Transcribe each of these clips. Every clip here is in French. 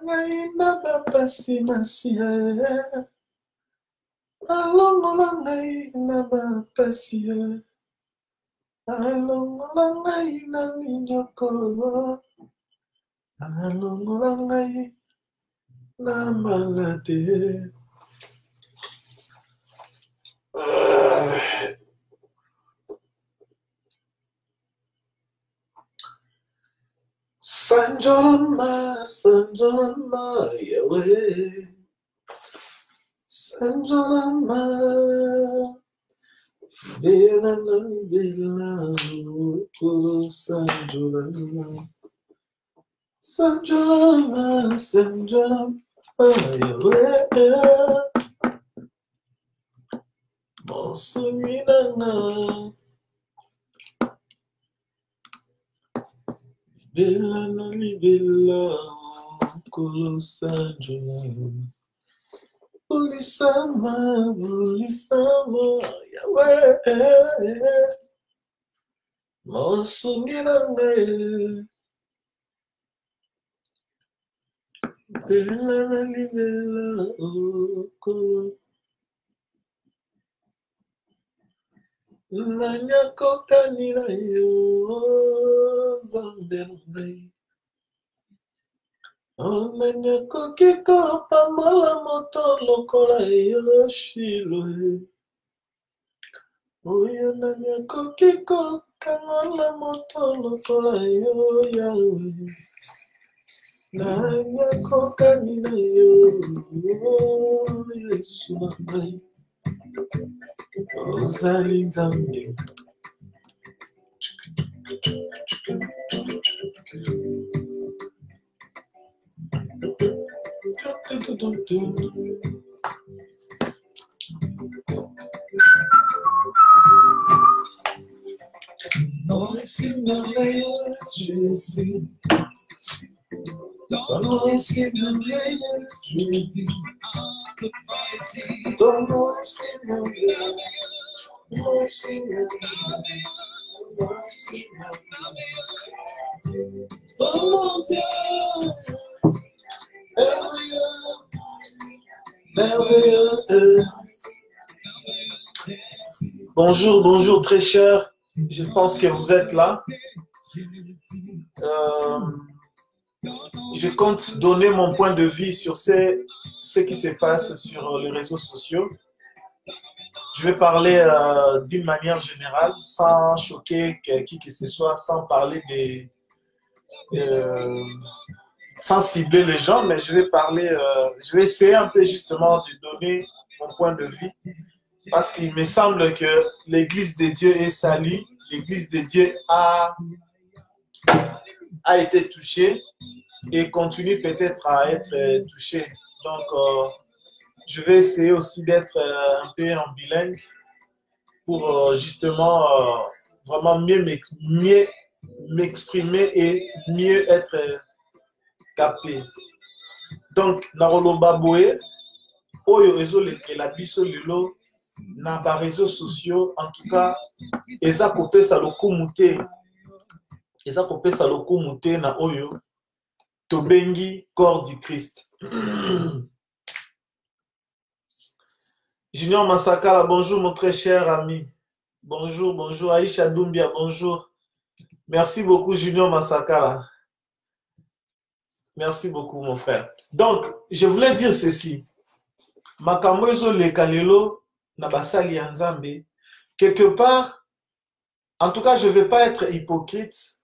na bapasi masia. Alongola ngai na bapasi. Alongola ngai na minyoko. Alongola ngai na malade. Sanjolama, Sanjolama, Yahweh. Sanjolama, Bela, Bela, Sanjolama. Sanjolama, Sanjolama, Yahweh. Monsuminana. Bella nali bella, Sanjolama. Bulisama, Yahweh. Monsuminana. Bella nali bella, Nanyako kanina yo, Vandelay. Nanyako kiko pamala moto lokola yo shilo. Oyo nanyako kiko kangola moto lokola yo Yahweh. Nanyako kanina yo, Yesu namai. Ozali Nzambe. Non, c'est merveilleux, Jésus. Ton nom est merveilleux, Jésus. Ton nom est merveilleux. Oh Dieu, merveilleux. Bonjour, bonjour très cher. Je pense que vous êtes là. Je compte donner mon point de vue sur ce qui se passe sur les réseaux sociaux. Je vais parler d'une manière générale, sans choquer qui que ce soit, sans parler sans cibler les gens, mais je vais parler, je vais essayer un peu justement de donner mon point de vue, parce qu'il me semble que l'Église de Dieu est salie, l'Église de Dieu a été touchée et continue peut-être à être touchée. Donc, je vais essayer aussi d'être un peu en bilingue pour justement vraiment mieux m'exprimer et mieux être capté. Donc, Naroloba Boé, Oyo Ezolekela Biso Lelo, na ba réseaux sociaux, en tout cas, Eza Kopesa Lokumute, Eza Kopesa Lokumute na Oyo, Tobengi, corps du Christ. Junior Massakala, bonjour mon très cher ami. Bonjour, bonjour. Aïcha Doumbia, bonjour. Merci beaucoup Junior Massakala. Merci beaucoup mon frère. Donc, je voulais dire ceci. Makambo ezo lekalelo na basali ya Nzambe. Quelque part, en tout cas, je ne vais pas être hypocrite.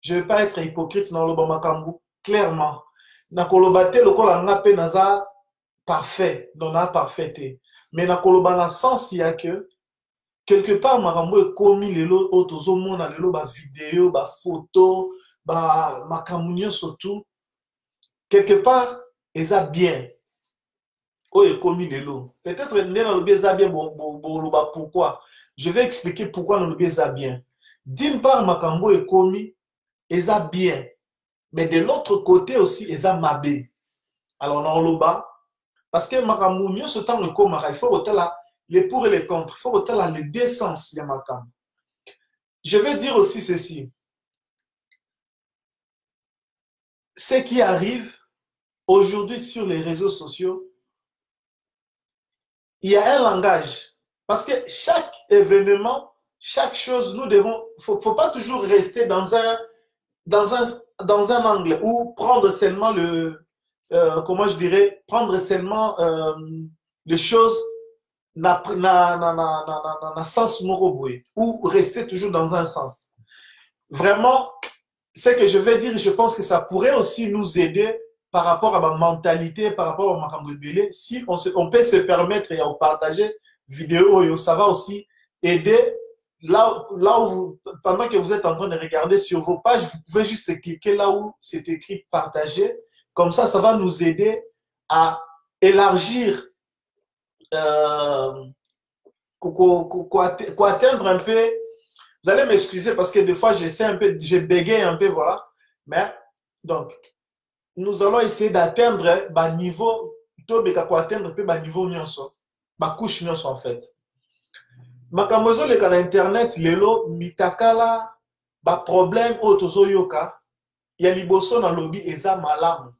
Je ne vais pas être hypocrite dans le bon makambo. Clairement. Na kolobate lokola ngape naza parfait. Non, na parfait. Mais na koloba na sens ya que quelque part makambo ekomi lelo otozomona lelo ba vidéo, ba photo, ba makambo surtout quelque part eza bien. O ekomi lelo. Peut-être ndena lobi eza bien boloba pourquoi. Je vais expliquer pourquoi na lobi eza bien. D'une part makambo ekomi eza bien. Mais de l'autre côté aussi eza mabe. Alors na loba parce que makambo nyonso tant ekomaka, il faut otala les pour et les contre, il faut otala les deux sens ya makambo. Je vais dire aussi ceci. Ce qui arrive aujourd'hui sur les réseaux sociaux, il y a un langage. Parce que chaque événement, chaque chose, nous devons, faut pas toujours rester dans un angle ou prendre seulement comment je dirais, prendre seulement les choses na sens moroboué ou rester toujours dans un sens. Vraiment, ce que je vais dire, je pense que ça pourrait aussi nous aider par rapport à ma mentalité, par rapport à ma belé. Si on peut se permettre et partager vidéo, ça va aussi aider. Là où vous, pendant que vous êtes en train de regarder sur vos pages, vous pouvez juste cliquer là où c'est écrit partager. Comme ça va nous aider à élargir, atteindre un peu. Vous allez m'excuser parce que des fois, j'essaie un peu, je bégaye un peu, voilà. Mais, donc, nous allons essayer d'atteindre un niveau, atteindre un peu un niveau, ma couche, en fait. Makamozo le kana internet lelo mitakala ba problème otozo yoka ya liboso na lobby eza malamu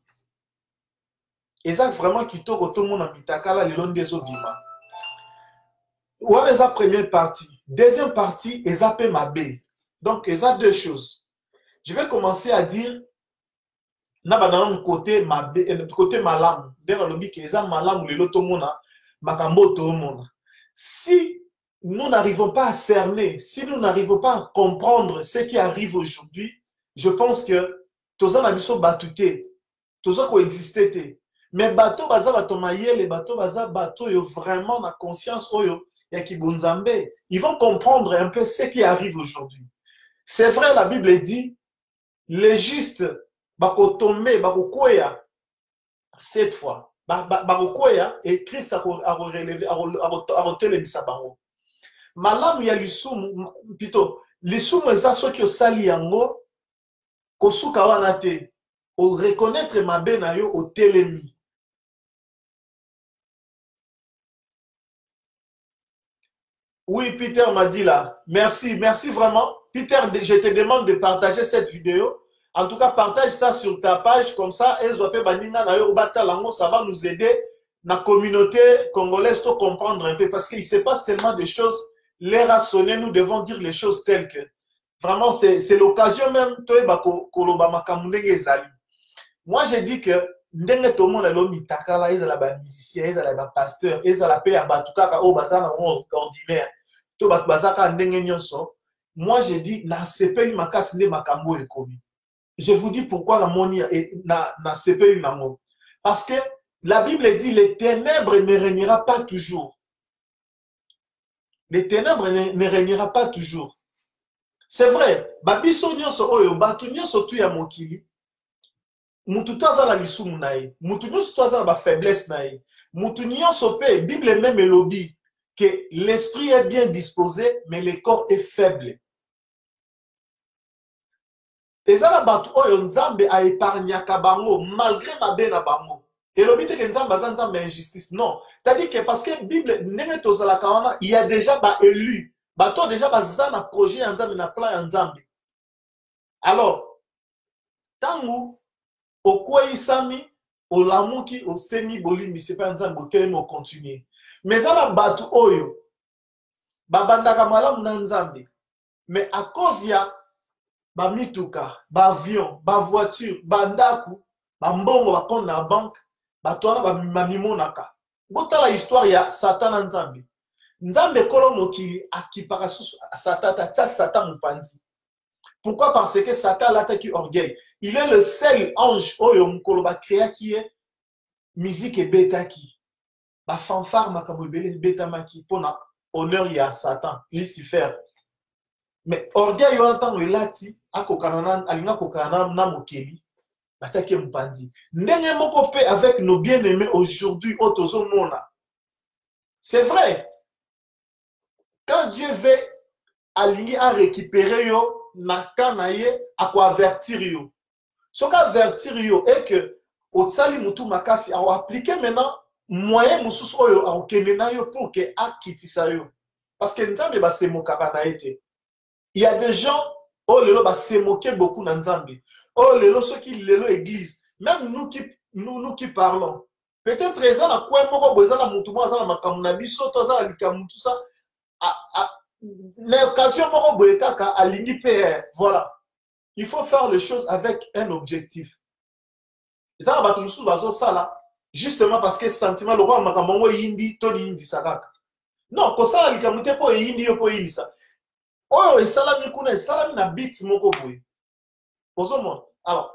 eza vraiment kitoko tout le monde na mitakala lelo ndezo bima wana eza première partie. Deuxième partie eza pe mabe. Donc eza deux choses. Je vais commencer à dire na banana côté mabe côté malamu dans na lobby ke eza malamu lelo to mona makambo to mona. Si nous n'arrivons pas à cerner, si nous n'arrivons pas à comprendre ce qui arrive aujourd'hui, je pense que tous les gens battuté, tous les coexister. Mais bateau baza bato mayele, bateau baza bateau yo vraiment na conscience oyo ya kibunzambe, ils vont comprendre un peu ce qui arrive aujourd'hui. C'est vrai, la Bible dit les justes bako tomber, bako koya cette fois, bako koya et Christ a relevé, a relevé bango. Malamu ya lisumu plutôt lisumu eza soki osali yango kosuka wana te o reconnaître mabe na yo o telemi. Oui, Peter m'a dit là. Merci vraiment. Peter, je te demande de partager cette vidéo. En tout cas, partage ça sur ta page comme ça et ça va nous aider la communauté congolaise à comprendre un peu parce qu'il se passe tellement de choses. L'air a sonné, nous devons dire les choses telles que. Vraiment, c'est l'occasion même. Moi, j'ai dit que ndenge tout le monde est mitakala, ils ont les musiciens, ils ont les pasteurs, ils ont la paix à Batuka, au bazar ordinaire. Tout bazaka ndenge nyonso. Moi, j'ai dit na sepeli makasi nde makambo ekomi. Je vous dis pourquoi la moni na sepeli nango. Parce que la Bible dit les ténèbres ne régnera pas toujours. Les ténèbres ne régnera pas toujours. C'est vrai, babiso nyonso oyo, batu nyonso tu ya mokili, mutu toza na lisumu na ye, mutu nyonso toza na ba faiblesse na ye, mutu nyonso pe, Bible même elobi, que l'esprit est bien disposé, mais le corps est faible. Ezala batu oyo nzambe a épargnaka bango, malgré mabe na bango. Et l'obité que nzambe a nzambe injustice, non. C'est-à-dire que parce que Bible, neme tozala kawana, il y a déjà ba élu. Bato déjà baza na projet ya nzambe na plan ya nzambe. Alors, tangu okwei sami olamuki osemi bolimi sepa nzambe otelemi o continuer. Mais zala batu oyo babandaka malamu na nzambe. Mais à cause ya ba mituka, ba avion, ba voiture, ba ndaku, ba mbongo ba compte na banque, bato wana ba mamimonaka. Botala histoire ya Satan na nzambe. Nzambe kolo mokili akipaka Satan tia Satan mupandi. Pourquoi? Parce que Satan l'attaque orgueil. Il est le seul ange oyo mukolo ba créa qui est musique et betaki. Ba fanfare makambo belé betamaki pona honneur ya Satan, Lucifer. Mais orgueil yo ntango elati akokana alinga kokana na mokeli bataki mupandi. Ndenge moko pe avec nos bien-aimés aujourd'hui otozo mona. C'est vrai. Quand Dieu veut aligner à récupérer yo na kanaye à quoi avertir yo. Ce qu'avertir yo est que au sali mutu makasi a appliquer maintenant moyen mususu oyo a kenena yo pour que a kitisa yo. Parce que nzambe ba se mokaka na été. Il y a des gens oh lelo ba se moquer beaucoup na nzambe. Oh lelo ceux qui lelo église, même nous qui nous qui parlons. Peut-être ils ont la quoi moko boza la mutu mo za na makamu na biso to za la likamu tout ça. L'occasion moko boye kaka alingi PR. Voilà. Il faut faire les choses avec un objectif. Ils ont battu musu bazo ça là justement parce que sentiment le roi makamu mo yindi to yindi sakaka. Non, ko ça la likamu te po yindi yo po yindi ça. Oh, et salami kuna salami na beat moko boye. Pozo. Alors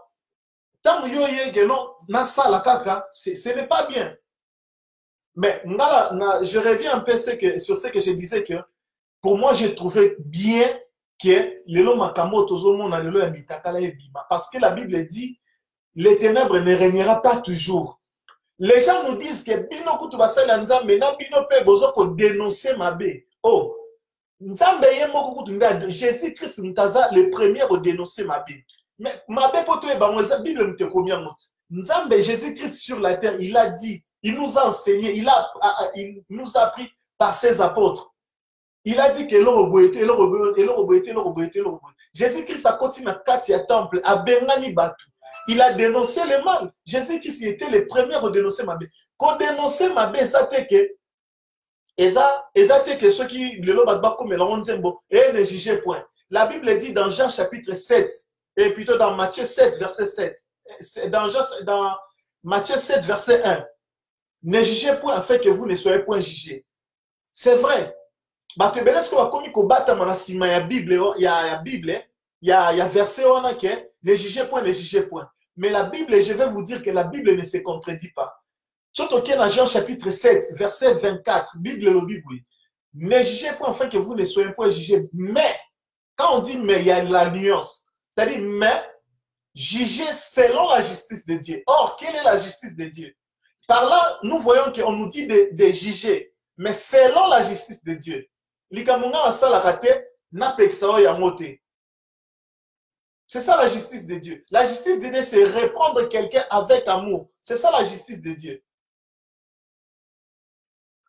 tant que non, na sala kaka, ce n'est pas bien. Mais je reviens un peu sur ce que je disais que pour moi, j'ai trouvé bien que le makambo tozomo na lelo ya mitakala ebima parce que la Bible dit les ténèbres ne régnera pas toujours. Les gens nous disent que bino kutu basala nzambe na bino pe bozo ko dénoncer mabe. Oh, nzambe ye moko kutu nda Jésus Christ mtaza le premier au dénoncer mabe. Mais ma la Bible me te combien Nzambe Jésus-Christ sur la terre, il a dit, il nous a enseigné, il nous a appris par ses apôtres. Il a dit que Jésus-Christ a continué à Katia Temple, à Bengani Batu. Il a dénoncé le mal. Jésus-Christ était le premier à dénoncer ma bé. Quand dénoncer ma bé, ça t'est que ceux qui le lobak comme l'onzembo et ne jugez point. La Bible dit dans Jean chapitre 7. Et plutôt dans Matthieu 7, verset 7. Dans Matthieu 7, verset 1. Ne jugez point afin que vous ne soyez point jugés. C'est vrai. Il y a verset ne jugez point, ne jugez point. Mais la Bible, je vais vous dire que la Bible ne se contredit pas. Surtout dans Jean chapitre 7, verset 24, Bible le Bible. Ne jugez point afin que vous ne soyez point jugés. Mais, quand on dit mais, il y a la nuance. C'est-à-dire, mais juger selon la justice de Dieu. Or, quelle est la justice de Dieu? Par là, nous voyons qu'on nous dit de juger, mais selon la justice de Dieu. C'est ça la justice de Dieu. La justice de Dieu, c'est reprendre quelqu'un avec amour. C'est ça la justice de Dieu.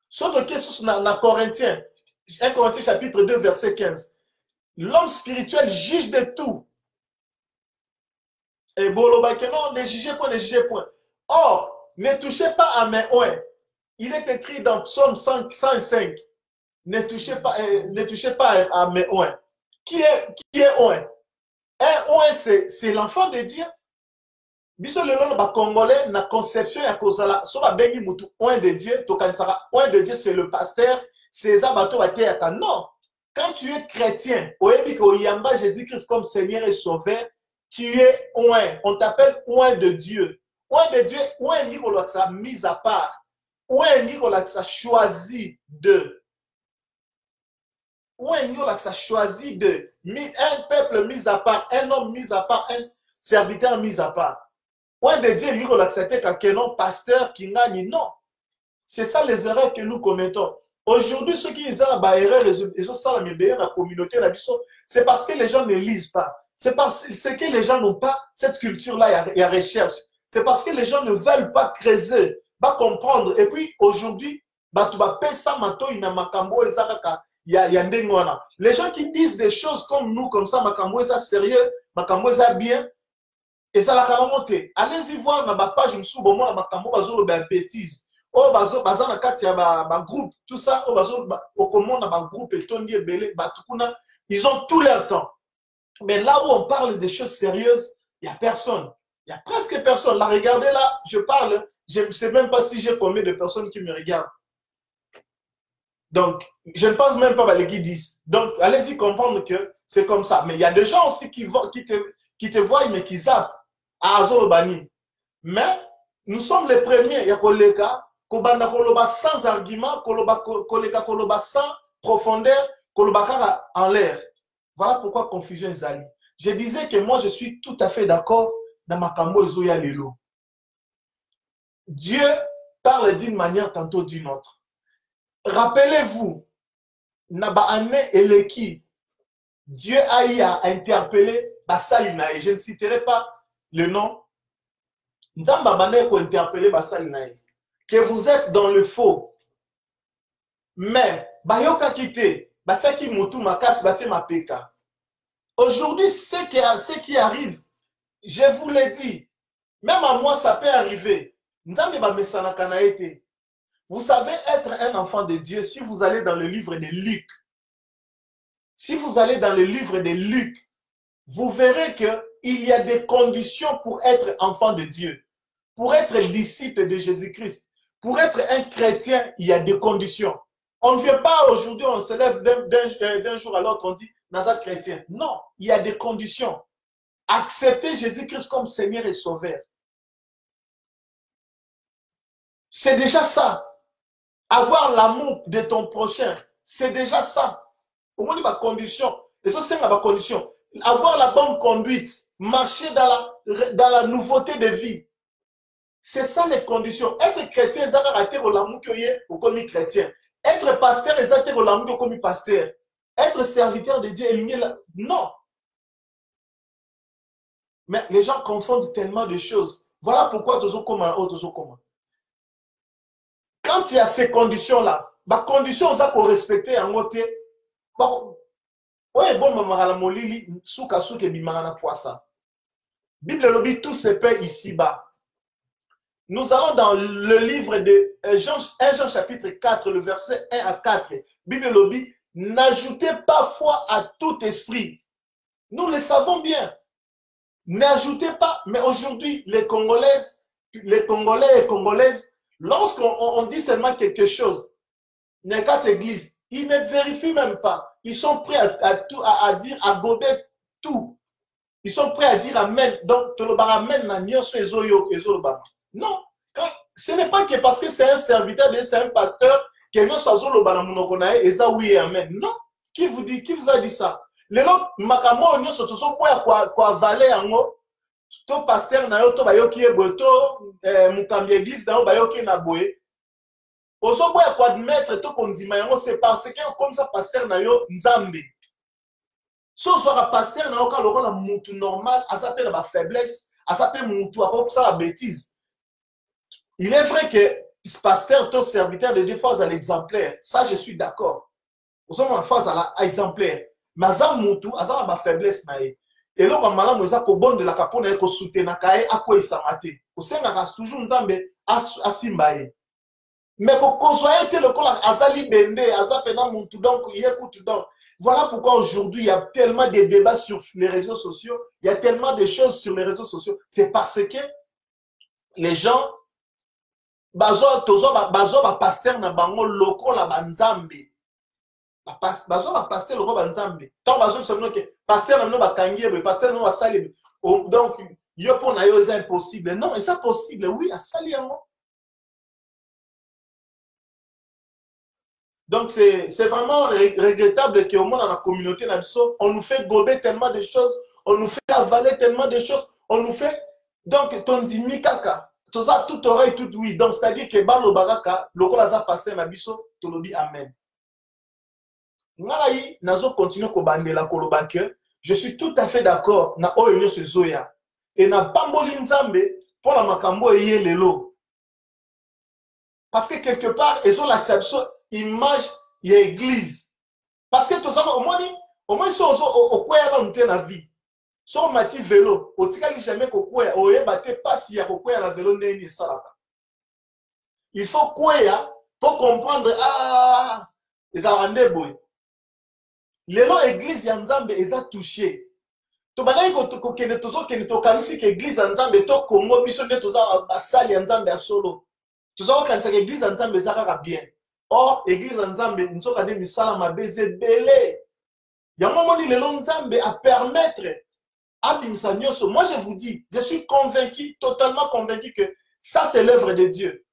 Sauf que dans Corinthiens, 1 Corinthiens chapitre 2, verset 15. L'homme spirituel juge de tout. Et non, ne jugez point, ne jugez point. Or, ne touchez pas à mes oins. Il est écrit dans Psaume 105. Ne touchez pas à mes oins. Qui est oin? Un oin, c'est l'enfant de Dieu. Biso le long Congolais, na conception ya kozala, so ba bengi mutu oin de Dieu, to kansara oin de Dieu, c'est le pasteur, c'est ça bato bateyaka. Non. Quand tu es chrétien, oyebi ko yamba Jésus-Christ comme Seigneur et Sauveur, tu es oin. On t'appelle oin de Dieu. Oin de Dieu, oin ni ko ça mis à part. Oin ni ko ça choisi de. Oin ni ko ça choisi de. Un peuple mis à part, un homme mis à part, un serviteur mis à part. Oin de Dieu, ni ko c'était quelqu'un non pasteur qui gagne non. C'est ça les erreurs que nous commettons. Aujourd'hui, ceux qui ont des erreurs, ils ont ça dans la communauté, c'est parce que les gens ne lisent pas. C'est parce que les gens n'ont pas cette culture-là, il y a recherche. C'est parce que les gens ne veulent pas creuser, pas comprendre. Et puis, aujourd'hui, les gens qui disent des choses comme nous, comme ça, sérieux, bien, et ça la monté. Allez-y voir dans ma page, bêtise. Oh, bazo na kati ya ba groupe, tout ça, oh bazo au comment na ba groupe et tondi belé, batukuna, ils ont tout leur temps. Mais là où on parle de choses sérieuses, il y a personne. Il y a presque personne. Là, regardez là, je parle, je ne sais même pas si j'ai combien de personnes qui me regardent. Donc, je ne pense même pas à les guides 10. Donc, allez-y comprendre que c'est comme ça. Mais il y a des gens aussi qui te voient, mais qui zappent à Azorobani. Mais nous sommes les premiers, il y a Koleka, Kobanda Koloba sans argument, Koleka Koloba sans profondeur, Koloba en l'air. Voilà pourquoi confusion est allée. Je disais que moi, je suis tout à fait d'accord dans Makambo Ezoya Lelo. Dieu parle d'une manière, tantôt d'une autre. Rappelez-vous, Naba Ane Eleki, Dieu a eu à interpeller Basalinae. Je ne citerai pas le nom. Nzamba Bane ko interpeller Basalinae. Que vous êtes dans le faux. Mais, Bayoka Kite, Bataki Moutou Makas Baté Mapeka. Aujourd'hui, ce qui arrive, je vous l'ai dit, Même à moi, ça peut arriver. Vous savez être un enfant de Dieu si vous allez dans le livre de Luc. Si vous allez dans le livre de Luc, vous verrez qu'il y a des conditions pour être enfant de Dieu. Pour être disciple de Jésus-Christ. Pour être un chrétien, il y a des conditions. On ne vient pas aujourd'hui, on se lève d'un jour à l'autre, on dit, Nazar chrétien. Non, il y a des conditions. Accepter Jésus-Christ comme Seigneur et Sauveur. C'est déjà ça. Avoir l'amour de ton prochain, c'est déjà ça. Au moins, il y a des conditions. Et ça, c'est ma condition. Avoir la bonne conduite, marcher dans la nouveauté de vie. C'est ça les conditions. Être chrétien, c'est rater au l'amour que y est comme chrétien. Être pasteur, c'est rater au l'amour comme pasteur. Être serviteur de Dieu, non. Mais les gens confondent tellement de choses. Voilà pourquoi quand il y a ces conditions-là, les conditions ça pour respecter en côté. Ouais, bon, maman, molili, souka souke bimana poissa. Bible lobby, tout se paie ici-bas. Nous allons dans le livre de 1 Jean chapitre 4, le verset 1 à 4. Bible lobby, n'ajoutez pas foi à tout esprit. Nous le savons bien. N'ajoutez pas, mais aujourd'hui, les Congolais et Congolaises, lorsqu'on dit seulement quelque chose, les quatre églises, ils ne vérifient même pas. Ils sont prêts à dire, à gober tout. Ils sont prêts à dire Amen. Donc, Amen, non. Ce n'est pas que parce que c'est un serviteur, c'est un pasteur, que nous sommes oui et Amen. Non. Qui vous a dit ça? Les autres, makamo, nous sommes quoi valer en haut. To pasteur na yo to bayoki eboto mukambi église na yo bayoki na boye ozo boya ko admettre to kondima yango c'est parce que comme ça pasteur na yo nzambe so so ka pasteur na yo ka lokola mutu normal a s'appelle ba faiblesse a s'appelle mutu a ko ça la bêtise. Il est vrai que pasteur to serviteur de défense à l'exemplaire, ça je suis d'accord. Nous sommes en phase à l'exemplaire, mais ça mutu a ça ba faiblesse na ye. Et là, on a bon de la capone et qu'on soutient na kae à quoi il s'amaté. Au sein de toujours nzambe à simbaye. Mais qu'on soit été le col azali bende, azapena muntu donc écoute donc. Voilà pourquoi aujourd'hui il y a tellement de débats sur les réseaux sociaux, il y a tellement de choses sur les réseaux sociaux. C'est parce que les gens bazo pasteur na bango loko la banzambe. Bazo ba pasteur le roi nzambe tant bazo semno que pasteur no ba kangié pasteur no ba sali donc yo pour na yo c'est impossible non et ça possible oui à sali yango. Donc c'est vraiment regrettable que au monde dans la communauté on nous fait gober tellement de choses, on nous fait avaler tellement de choses, on nous fait donc ton dimi kaka tout ça tout oreille tout oui donc c'est-à-dire que balo baraka lokola za pasteur na biso to lobi amen. Ngai nazo continuer ko bandela koloba que je suis tout à fait d'accord na oyo nyonso zoya et na pamboli nzambe pour la makambo eye lelo parce que quelque part ils ont l'acceptation image ya église parce que tout ça au moins so au kwea na nte na vie so mati vélo otikali jamais ko kwea oyeba te pasi ya ko kwea la vélo ndeni salaka il faut kwea pour comprendre les arandé boy. Lelo église ya nzambe eza touché. To banai ko kene tozo kene to kanisi ke église ya nzambe to Congo biso nde toza basali ya nzambe ya solo. Tozo ko kanisa ke église ya nzambe eza kaka bien. Or église ya nzambe nzoka de misala mabeze belé. Yango moni lelo nzambe a permettre abimisa nyoso. Moi je vous dis, je suis convaincu, totalement convaincu que ça c'est l'œuvre de Dieu.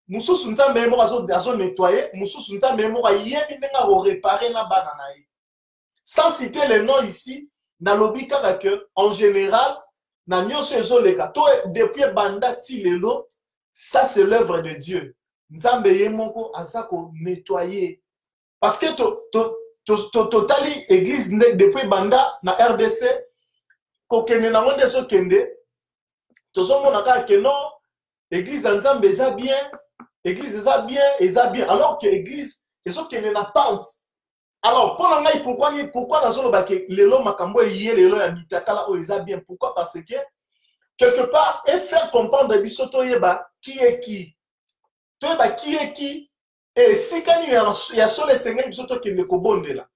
Mususu nzambe mo azo nettoyer, mususu nzambe mo yebi ndenga ko réparer na bana na ye. Sans citer les noms ici, na lobi kaka que en général na nyonso ezoleka to depuis banda ti lelo, ça c'est l'œuvre de Dieu. Nzambe ye moko aza ko nettoyer. Parce que totali église depuis banda na RDC ko kende na ngonde so kende tozo mona kaka que non église nzambe eza bien. Église est bien, alors que l'église est en pente. Alors, pourquoi dans le bac, les lots makambo et les lots habitakala est bien? Pourquoi? Parce que quelque part, et faire comprendre à biso toyeba qui est qui. Toyeba qui est qui. Et si quand il y a sur les seigneurs biso to qui ne kobonde là.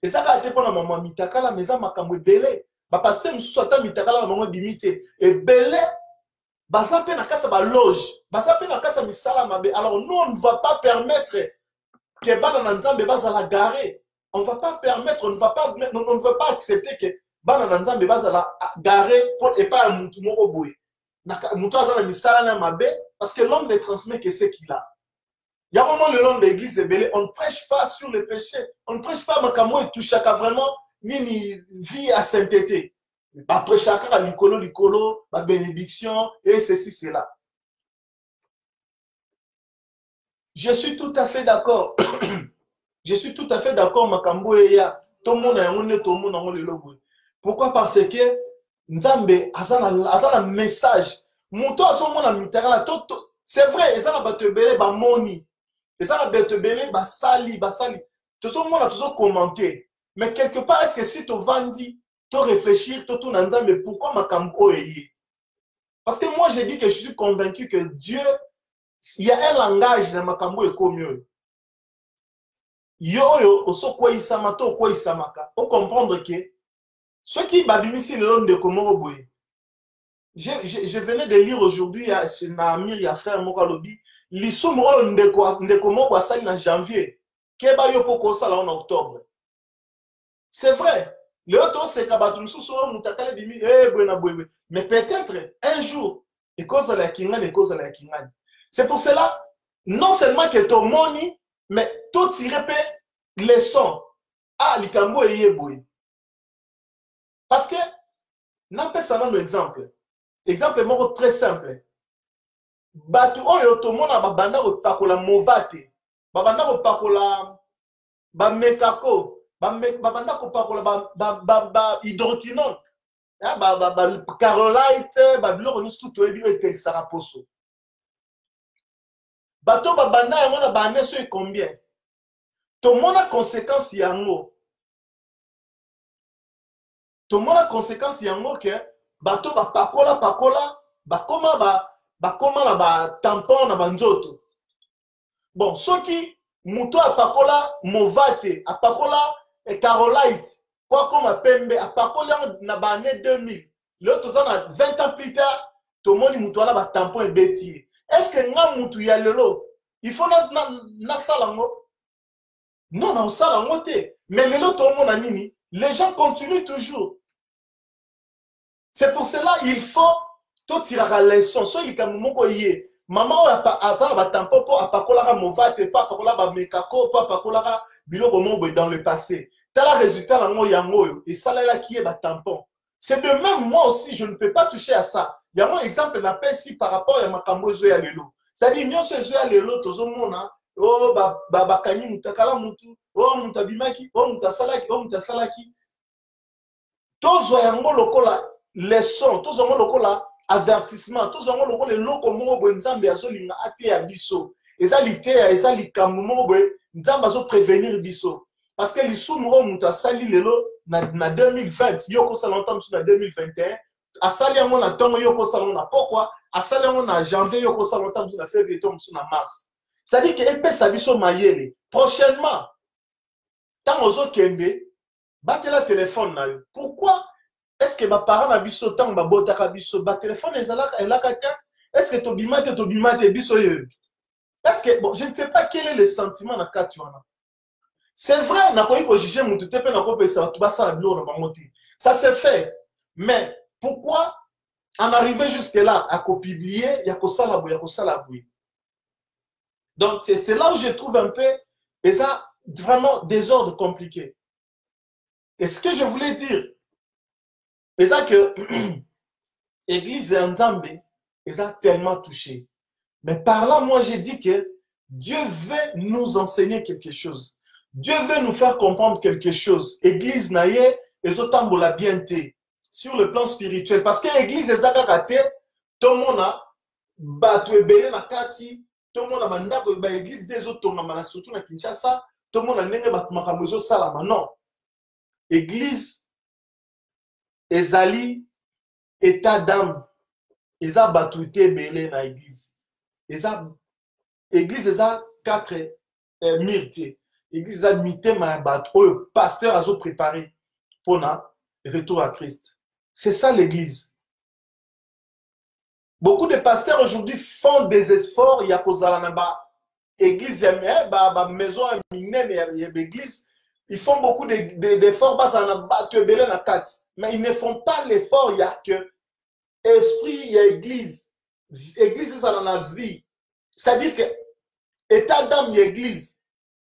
Et ça a été pour la maman mitaka la maison makamwe belé. Ba pasteur mususu ata mitaka la maman bimité. Et belé baza pe na kata ba loge. Baza pe na kata misala mabe. Alors nous on ne va pas permettre que bana na nzambe baza la garer. On ne va pas permettre, on ne veut pas accepter que bana na nzambe baza la garer pour et pas un mutu moko boye. Mutu aza na misala na mabe parce que l'homme ne transmet que ce qu'il a. Il y a un moment le long de l'église belé, on ne prêche pas sur le péché. On ne prêche pas makamo et tout chacun vraiment ni vie à sainteté. Après chacun à l'icolo, la bénédiction et ceci, cela. Je suis tout à fait d'accord. Je suis tout à fait d'accord, makambo et ya. Tout le monde a un logo. Pourquoi? Parce que Nzambe a un message. Mouto a son c'est vrai, ils ont un batebele, ba moni. Ils ont un batebele, ba sali. Tout le monde a toujours commenté. Mais quelque part, est-ce que si tu vendis, tu réfléchir, tu tournes en disant, mais pourquoi makambo est? Parce que moi, j'ai dit que je suis convaincu que Dieu, il y a un langage dans makambo et comme mieux. Yo, oso kwa isamato, kwa isamaka. On comprendre que ceux qui babimisi le long de Komoro Boye. Je venais de lire aujourd'hui chez Naamir, il y a frère Mokalobi, l'issumro ndeko basali en janvier, keba yo poko sala en octobre. C'est vrai. Le auto c'est kabatu mususu mutakale bimi buena bwebe. Mais peut-être un jour et cause la kingane et cause la kingane. C'est pour cela non seulement que ton moni mais tout tirer les sons à likambo et yeboy. Parce que n'a pas ça un exemple. Exemple très simple. Batu oyo tomona babanda kopakola movate. Babanda kopakola ba mekako, babanda kopakola ba hydroquinone. Ba carolite, ba biloko nyusu to ebi ete saraposo. Bato babanda yango na ba neso e combien? Tomona conséquence yango. Tomona conséquence yango que bato ba pakola bakoma na ba tampon na banzoto. Bon, soki muto apakola movate, apakola carolite, quoi comme pembe, apakola na ba année 2000. L'autre ça 20 ans plus tard, tout le monde muto na ba tampon et bêtier. Est-ce que nga mutu ya lelo, il faut na salango? Non, na salango te. Mais lelo tout le monde a nini, les gens continuent toujours. C'est pour cela il faut tout tirer les leçons. So il comme moko yé. Maman a ça ba tampon po apakola movate, pas apakola ba mekako, pas apakola biloko mobo dans le passé. Tel résultat la yango et ça là qui est ba tampon. C'est de même moi aussi je ne peux pas toucher à ça. Il y a un exemple d'appel si par rapport à makambo zo ya lelo. C'est-à-dire nyonso zo ya lelo tozo mona oh ba kanyi mutakala mutu, oh mutabimaki, oh mutasalaki. Tozo yango lokola leçon, tozo yango lokola avertissement, tous en gros les locaux mobo nzambe azolinga ate ya biso. Eza likambo mobo nzambe azo prévenir biso. Parce que l'issumro muta sali lelo na 2020, yoko salontam sur na 2021, asali yango na tongo yoko salona. Pourquoi? Asali yango na janvier yoko salontam sur na février tom sur na mars. C'est-à-dire que epé sa biso mayele. Prochainement, tant ozo kende, batela téléphone na yo. Pourquoi? Est-ce que ma parent a biso tant ba botaka biso ba téléphone est-ce que to bimate biso yo? Est-ce que bon, je ne sais pas quel est le sentiment na katuana. C'est vrai na ko iko juger mutu te pe na ko pesa to ba sa bilo na bangote. Ça c'est fait. Mais pourquoi en arriver jusque là à ko publier ya ko sala boui. Donc c'est là où je trouve un peu et ça vraiment désordre compliqué. Et ce que je voulais dire c'est ça que l'église Nzambe les a tellement touchés. Mais par là, moi, j'ai dit que Dieu veut nous enseigner quelque chose. Dieu veut nous faire comprendre quelque chose. Église naye, les autres la bienté sur le plan spirituel. Parce que l'église est raté, tout le monde a battu belé na kati, tout le monde a mandako l'église des autres surtout na Kinshasa, tout le monde a nenge battu makamozo salama. Non. Église ezali état d'âme eza batuité belé na église eza église eza 4 mire église eza mitema ya bato oyo pasteur azo préparé pour na retour à Christ. C'est ça l'église. Beaucoup de pasteurs aujourd'hui font des efforts, il y a kozala na ba église ya ba maison ya minene ya église, ils font beaucoup d'efforts basa na bato belé na kati, mais ils ne font pas l'effort, il y a que esprit, il y a église. Église, ça dans la vie. C'est-à-dire que état d'âme, il y a église.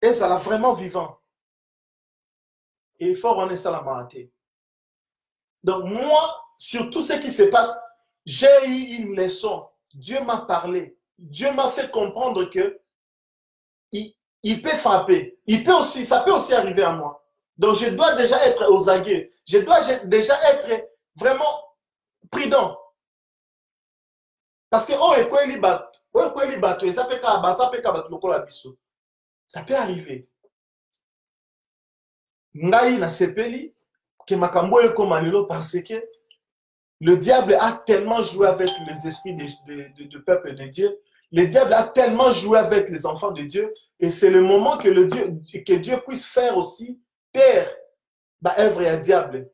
Et ça l'a vraiment vivant. Et il faut rendre ça la maté. Donc moi, sur tout ce qui se passe, j'ai eu une leçon. Dieu m'a parlé. Dieu m'a fait comprendre que il peut frapper. Il peut aussi, ça peut aussi arriver à moi. Donc je dois déjà être aux aguets. Je dois déjà être vraiment prudent. Parce que ça peut arriver. Ngai na sepeli que makambo ekomanilo parce que le diable a tellement joué avec les esprits de peuple de Dieu. Le diable a tellement joué avec les enfants de Dieu. Et c'est le moment que Dieu puisse faire aussi taire la œuvre et diable.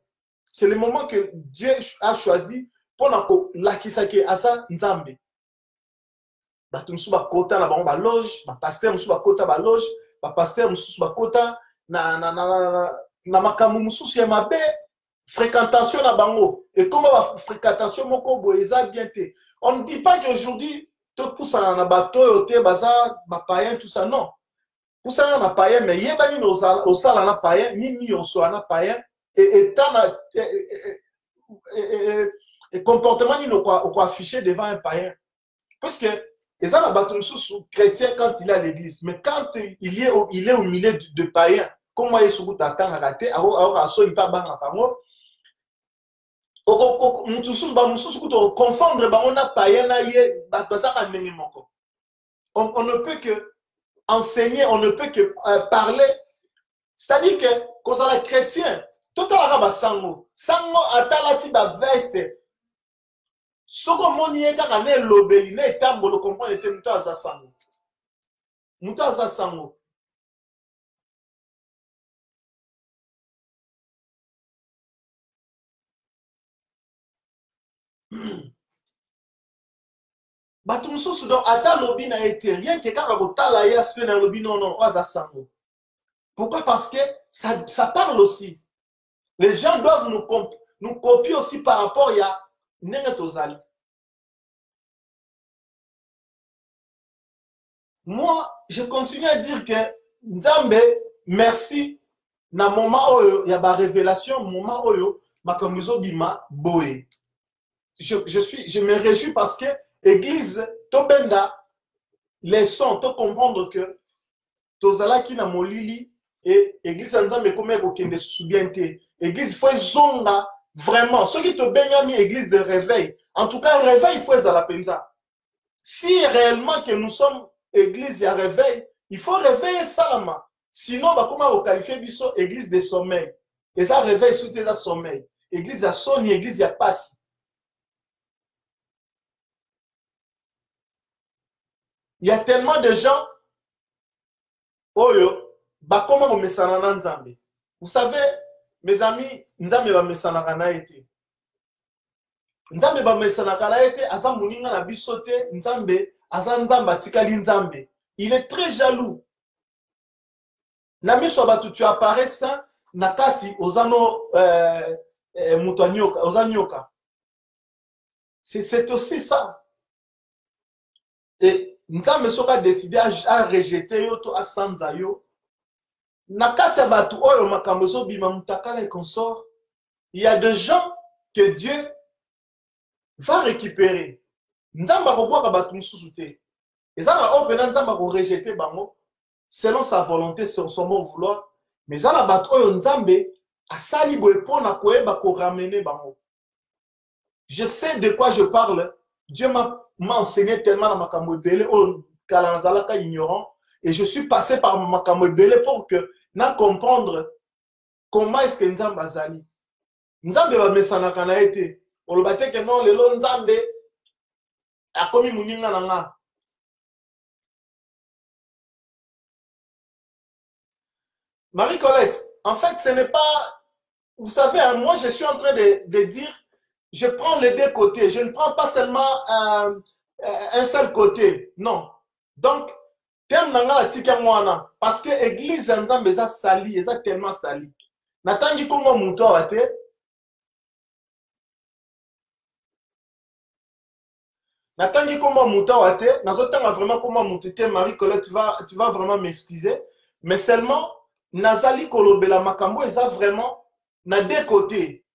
C'est le moment que Dieu a choisi pour la kisake asa nzambe. Bato musu ba kota na bango ba loge, ba pasteur musu ba kota ba loge, ba pasteur musu ba kota na makambo musu ya mabe, fréquentation na bango. Et comment ba fréquentation moko boeza bien te. On ne dit pas qu'aujourd'hui tout poussa na bato yote baza ba païen tout ça, non. Poussa na païen mais yeba ni au sala na païen ni on soit na païen et comportement il quoi affiché devant un païen. Parce que les gens chrétiens quand il est à l'église, mais quand il est au milieu de païens, comme moi, il se à raté, on ne peut que enseigner, on ne peut que parler. C'est-à-dire que quand on est chrétien, tout à l'heure, sango atalati ba veste. Soko moni eka ne lobeli ne tambo lo comprendre te muto aza sango. Muto aza sango. Bato mususu donc ata lobi na été rien que kaka kotala ya spe na lobi non aza sango. Pourquoi? Parce que ça parle aussi. Les gens doivent nous copier aussi par rapport à moi, je continue à dire que Nzambe, merci. Na moment oyo, il y a ba révélation, moment oyo, makambuzo bima boé. Je me réjouis parce que l'église, tobenda, les sons, to comprendre que tozala ki na molili et l'église Nzambe comme ekokende soubiente. L'église faut zonga. Vraiment, ceux qui te baignent mis église de réveil, en tout cas, réveil, il faut être à la penza. Si réellement que nous sommes église à réveil, il faut réveiller Salama. Sinon, comment on qualifie biso église de sommeil? Et ça réveille sous tes sommeil. Église à Sony, église à passe. Il y a tellement de gens, oyo, comment on met ça dans Nzambe? Vous savez, mes amis, Nzambe ba mesanaka na ete. Nzambe ba mesanaka na ete, asa muninga na bisote, Nzambe, asa Nzamba tikali Nzambe. Il est très jaloux. Nami sobatu tu apparais ça, nakati ozano mutanyoka, ozanyoka. C'est aussi ça. Et Nzambe soka décidé à rejeter yoto à sanzayo. Nakati abatu oyo makambozo bima mutakala et consort. Il y a des gens que Dieu va récupérer. Nzamba ko ka batu mususu te. Ezana opena Nzamba ko rejeter bango selon sa volonté, sur son bon vouloir. Mais ezana batu oyo Nzambe asali boye pona koyeba ko ramener bango. Je sais de quoi je parle. Dieu m'a enseigné tellement dans makambo belé o kala nazalaka ignorant et je suis passé par makambo belé pour que na comprendre comment est-ce que Nzambe azali. Nzambe ba mesanaka na ete olobate ke non lelo nzambe akomi muninga nanga. Marie-Colette, en fait, ce n'est pas... Vous savez, hein, moi, je suis en train de dire, je prends les deux côtés. Je ne prends pas seulement un seul côté. Non. Donc, thème nanga tika mwana parce que église nzambe eza sali, eza tellement sali. Natangi kongo muto awate. Natangi kongo muto awate. Nazotanga vraiment kongo muto te. Marie-Colette, tu vas vraiment m'excuser. Mais seulement nazali kolobela makambo eza vraiment na deux côtés.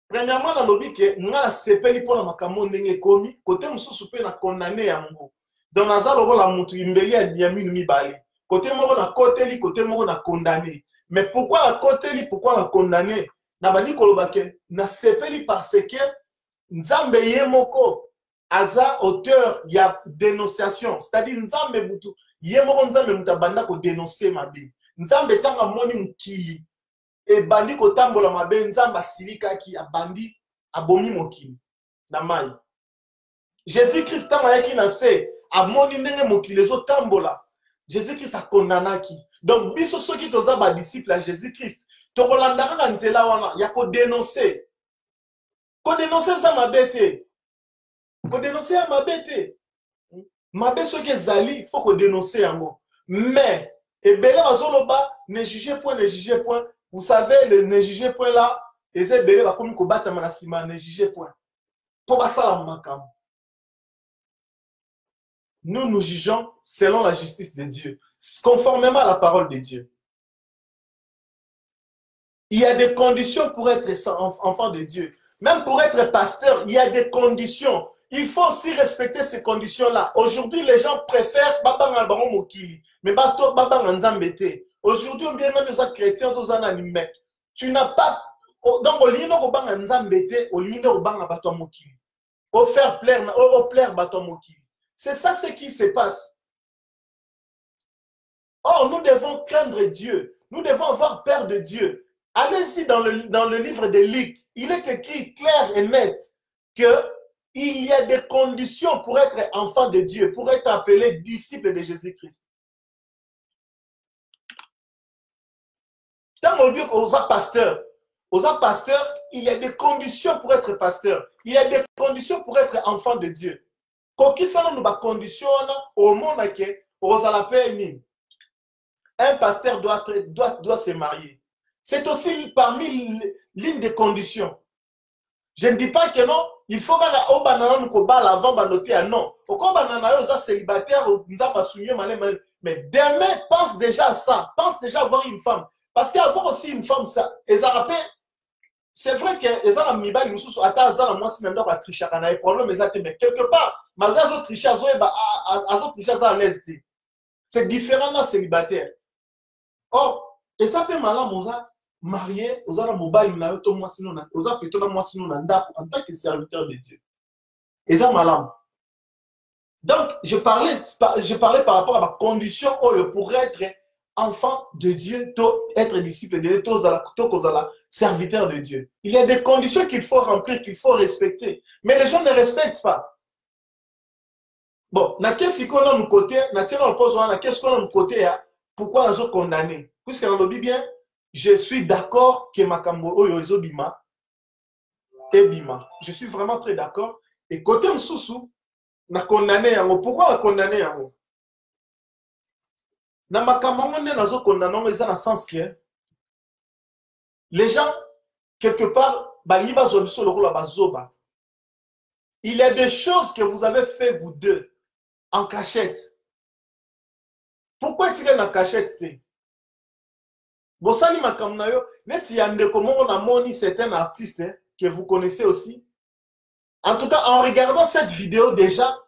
Premièrement, na lobi ke nga sepeli pona makambo ndenge komi, côté mususu pe na condamné yango. Donc nazali lokola mutu imbeli ya minu mibale. Côté moko na koteli, côté moko na condamné. Mais pourquoi la koteli, pourquoi la condamné? Na bani koloba ke na sepeli parce que nzambe ye moko aza auteur ya dénonciation. C'est-à-dire nzambe butu ye moko nzambe mutabanda ko dénoncer mabe. Nzambe tanga moni mukili e bandi kotambola mabe nzambe asilikaki abandi abomi mokili na mai. Jésus-Christ tamayaki na se amoni ndenge mokili ezotambola. Jésus-Christ akondanaki. Donc biso soki toza ba disciple ya Jésus-Christ tokolandaka na nzela wana ya kodénoncer. Kodénoncer za mabe te. Kodénoncer ya mabe te. Mabe soki ezali faut kodénoncer yango. Mais ebele bazoloba ne jugez point, ne jugez point. Vous savez, le ne jugez point là, et c'est belé va comme combattre manasima, ne jugez point. Pour ça la makam. Nous jugeons selon la justice de Dieu, conformément à la parole de Dieu. Il y a des conditions pour être enfant de Dieu. Même pour être pasteur, il y a des conditions. Il faut aussi respecter ces conditions-là. Aujourd'hui, les gens préfèrent Baba Ngabaro Mokili, mais Baba Nzambete. Aujourd'hui, on vient même des chrétiens, tous en animés. Tu n'as pas. Donc, au lieu de Baba Nzambete, au lieu de Baba Bato Mokili. Au faire plaire Bato Mokili. C'est ça ce qui se passe. Or, nous devons craindre Dieu. Nous devons avoir peur de Dieu. Allez-y dans le livre de Luc. Il est écrit clair et net que il y a des conditions pour être enfant de Dieu, pour être appelé disciple de Jésus-Christ. Tant au lieu qu'on soit pasteur, il y a des conditions pour être pasteur. Il y a des conditions pour être enfant de Dieu. Koki sana nous ba condition au monde que un pasteur doit se marier. C'est aussi parmi l'une des conditions. Je ne dis pas que non, il faut que au banana nous cobal avant banoter non. Au banana yo célibataire mais demain pense déjà à ça, pense déjà avoir une femme parce qu'avoir aussi une femme ça c'est vrai que les gens mibali mususu ata za na mwasi na ndako tricher kana e problème mais quelque part malgré les autres tricher à l'aise. C'est différent d'un célibataire. Or et ça peut mal moza marié aux gens mobile na to mwasi no na oza plutôt na mwasi no na ndako en tant que serviteur de Dieu. Et ça malam. Donc je parlais par rapport à ma condition pour être enfant de Dieu, être disciple de Dieu, serviteur de Dieu. Il y a des conditions qu'il faut remplir, qu'il faut respecter. Mais les gens ne respectent pas. Bon, qu'est-ce qu'on a de côté, qu'est-ce qu'on a de côté, pourquoi nous sommes condamnés? Puisque dans le bien, je suis d'accord que Makambo Oyo Bima et Bima. Je suis vraiment très d'accord. Et côté Msusu, na condamné. Pourquoi la condamné? Na makambo ne nazo condamné mais dans le sens que les gens quelque part baliba zobiso lokola bazoba. Il y a des choses que vous avez fait vous deux en cachette. Pourquoi tu es en cachette? Bosali makambo na yo neti yande comment on a moni certains artistes que vous connaissez aussi. En tout cas, en regardant cette vidéo déjà,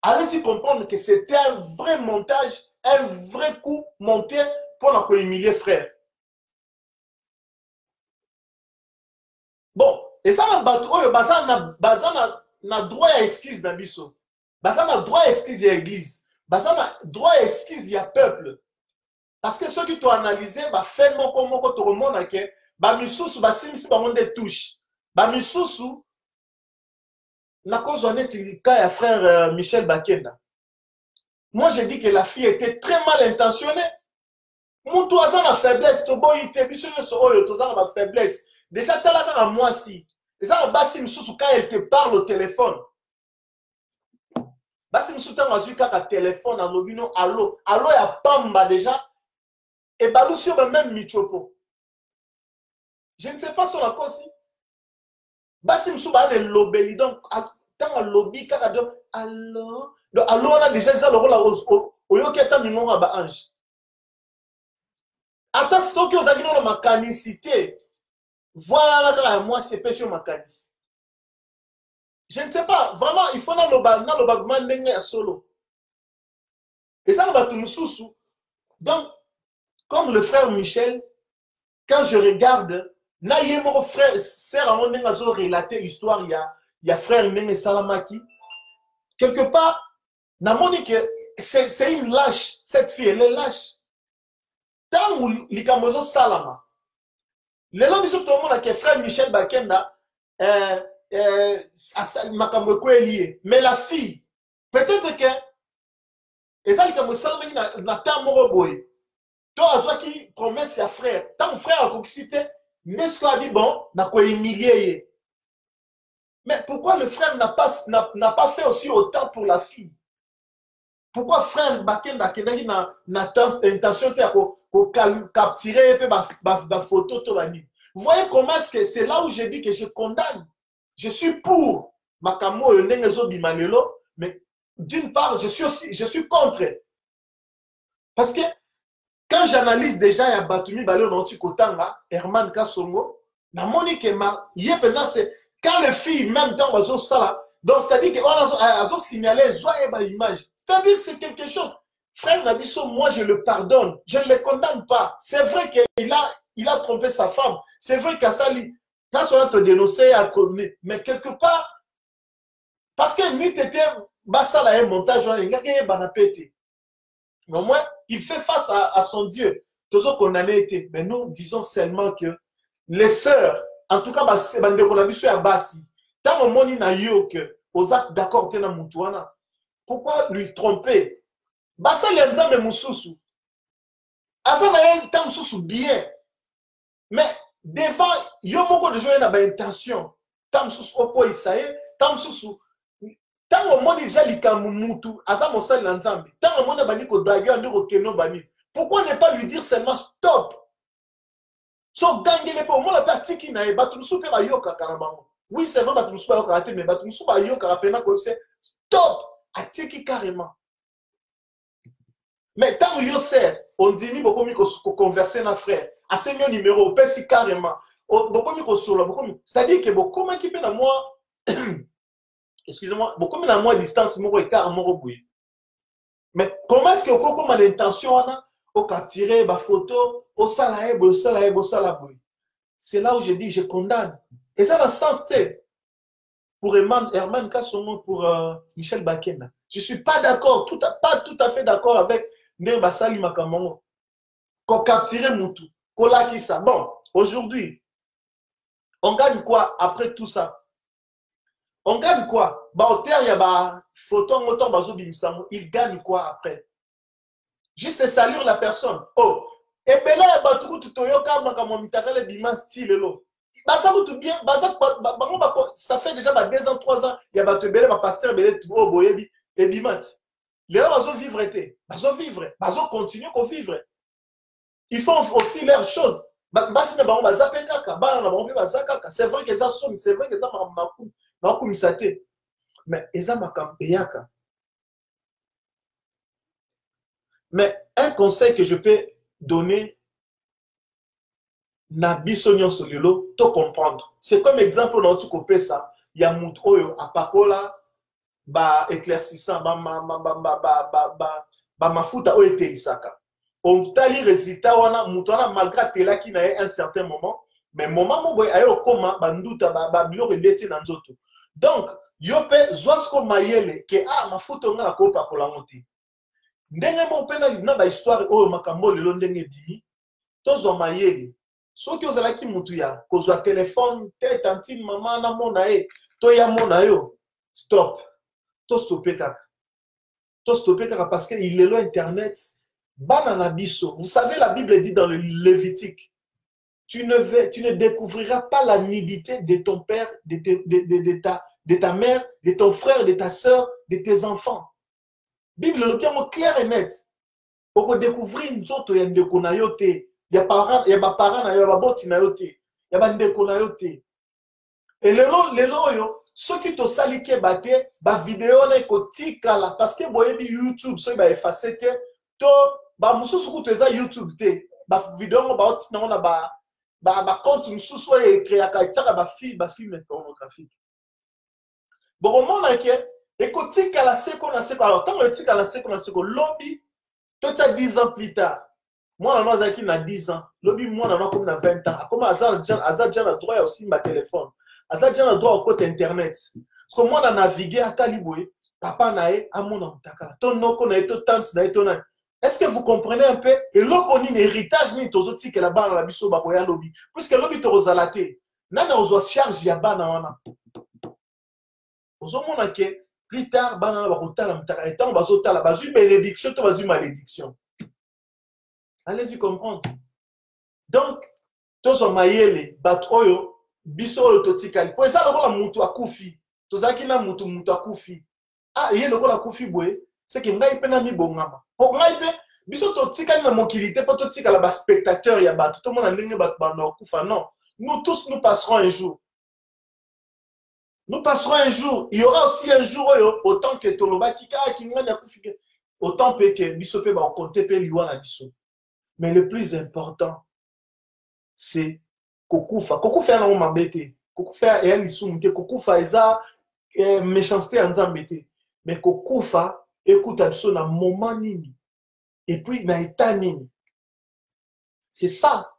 allez-y comprendre que c'était un vrai montage, un vrai coup monté pour la humilier frère. Bon, et ça na bato oyo na droit à excuse na biso. Baza na droit à excuse ya église. Baza na droit à excuse ya peuple. Parce que ceux qui t'ont analysé, fait moko to remonte que ba misusu ba simisi ba monde touche. Ba misusu na cause on est cas à frère Michel Bakenda. Moi, je dis que la fille était très mal intentionnée. Mon toisin a faiblesse, to boy ite biso so oyo toza na faiblesse. Déjà talaka à moi si. Ça na basi msusu quand elle te parle au téléphone. Basi msusu tanga zui kaka téléphone en lobino allo. Allo ya pamba déjà et balusio ba même michopo. Je ne sais pas sur la cause. Basi msusu ba le lobeli donc tanga lobi kaka do allo. Donc allo on a déjà ça le rôle oyo keta minonga ba ange. Attends, ce que vous avez dans ma canicité. Voilà, moi, c'est pas sur ma canicité. Je ne sais pas, vraiment, il faut dans le bagman solo. Et ça, on va tout nous sous. Donc, comme le frère Michel, quand je regarde, naïe mon frère, sœur, à mon négazo relaté l'histoire, il y a frère Nene Salamaki. Quelque part, n'a moni que c'est une lâche. Cette fille, elle est lâche. Tant où l'ikamozo salama. Les gens qui sont tout le monde avec frère Michel Bakenda, mais la fille, peut-être que, et ça, l'ikamozo salama n'a tant moroboy. Toi, à qui promesse à frère, tant frère a coxité, n'est-ce qu'on a dit bon, n'a quoi humilié. Mais pourquoi le frère n'a pas fait aussi autant pour la fille? Pourquoi frère Bakenda n'a intention de capturer ma photo? Vous voyez comment est-ce que c'est là où je dis que je condamne. Je suis pour Makamo et Nengezo Bimanelo, mais d'une part, je suis contre. Parce que quand j'analyse déjà, il y a Batumi Baleo Nanti Kotanga, Herman Kassongo, na monique c'est quand les filles, même dans Bazo Sala, donc c'est-à-dire qu'on a signalé, une image. C'est-à-dire que c'est quelque chose. Frère Nabiso, moi je le pardonne. Je ne le condamne pas. C'est vrai qu'il a trompé sa femme. C'est vrai qu'à ça, là, on a te dénoncé, mais quelque part, parce que lui, tu étais, ça là, un montage, mais au moins, il fait face à son Dieu. Tous ceux qu'on a été. Mais nous disons seulement que les sœurs, en tout cas, c'est qu'on a vu sur Abassi. Tant au monde, il a eu que, aux actes d'accord, pourquoi lui tromper? Basa lianza me mususu. Asa na yen tam susu bien. Mais devant yo moko de jouer na ba intention. Tam susu oko isaye, tam susu. Tant au monde déjà likamu mutu, asa mosali na nzambe. Tant au monde bani ko draguer ndiko keno bani. Pourquoi ne pas lui dire seulement stop? So gangele pe au monde pa tiki na e batu musu pe ba yoka karabango. Oui, c'est vrai batu musu ba yoka raté mais batu musu ba yoka rapena ko c'est stop. Atiki carrément. Mais tant que vous sert, on dit que vous conversez avec frère. À ce numéro, on peut si carrément. C'est-à-dire que beaucoup de gens qui moi, excusez-moi, beaucoup de moi distance, mais comment est-ce que vous avez l'intention de capturer des photos, au salaire, c'est là où je dis je condamne. Et ça, dans le sens pour Herman Kassongo, pour Michel Bakenda. Je ne suis pas d'accord, pas tout à fait d'accord avec Basali Makamongo. Qu'on capture Moutou, qu'on l'a qui ça. Bon, aujourd'hui, on gagne quoi après tout ça? On gagne quoi? Bah, au terre, il y a des photos, il gagne quoi après? Juste saluer la personne. Oh, et bien là, ça fait déjà 2 ans, 3 ans, il y a des pasteur, et bimat. Les gens vont vivre, ils vont continuer à vivre. Ils font aussi leurs choses. C'est vrai que ça sonne, c'est vrai que ça m'a mais mais un conseil que je peux donner, na bisognon solilo, to comprendre. C'est comme exemple dans tout copé ça, il y a mout oyo apakola ba éclaircissant ba mafuta oyo telisaka. On tali résultat wana mutona malgré tela qui na un certain moment, mais moment mo boy ayo koma banduta ba biloko ebeti na nzoto. Donc yope zoasko mayele ke mafuta nga na ko pakola moti. Ndenge mo pena na ba histoire oyo makambo lelo ndenge bimi, tozo mayele. Ceux qui ont qui mutuya, kozwa téléphone, telle tantine maman na mona e, to ya mona yo. stop. To stopper kaka. To stopper kaka parce qu'il est là Internet. Bananabiso. Vous savez, la Bible dit dans le Lévitique, tu ne découvriras pas la nudité de ton père, de ta mère, de ton frère, de ta soeur, de tes enfants. Bible le bien clair et net. Pour découvrir une autre, il y a des konayote, il y a parents, il y a des parents, il y a des boti nayote, il y a des konayote. Et les loyo, ceux qui te salike bate, ba vidéo na kotika la, parce que boyebi YouTube, ceux qui ba effacer te, to ba mususu kuteza YouTube te, ba vidéo ba oti na ba compte mususu e créer ka tira ba film pornographique. Bon au moment là que et kotika la seko na seko, alors tant que tika la seko na seko lobby, toi tu as 10 ans plus tard. Moi na zaki na 10 ans, lobby moi na comme na 20 ans. Comme azar déjà droit aussi ma téléphone. Azar déjà droit au côté internet. Parce que moi na naviguer à Taliboué, papa nae a mon amtaka. Ton noko na eto tante na eto na. Est-ce que vous comprenez un peu? Et là, on a un héritage ni tozoti que là-bas dans la biso bakoya lobby. Puisque lobby to rozalate. Nana ozo charge ya bana wana. Ozo mona ke plus tard bana bakotala mtaka etant bazotala bazu bénédiction to bazu malédiction. Allez-y comprendre. Donc tozo mayele bat oyo biso oyo totikali. Po eza lokola mutu akufi. Tozaki na mutu akufi. Ah, yé lokola akufi boye. C'est que ngai pena mi bongama. Po ngai pe biso to tikali na mokilité po to tikala ba spectateur ya bato to mona ndenge bato bando kufa non. Nous tous nous passerons un jour. Nous passerons un jour. Il y aura aussi un jour autant que toloba kika ki ngana kufi autant que biso pe ba compter pe liwa na biso. Mais le plus important c'est kokufa. Kokufa na mabete. Kokufa ya lisumke kokufa eza méchanceté en zambete. Mais kokufa écoute biso na moment nini et puis na état nini. C'est ça.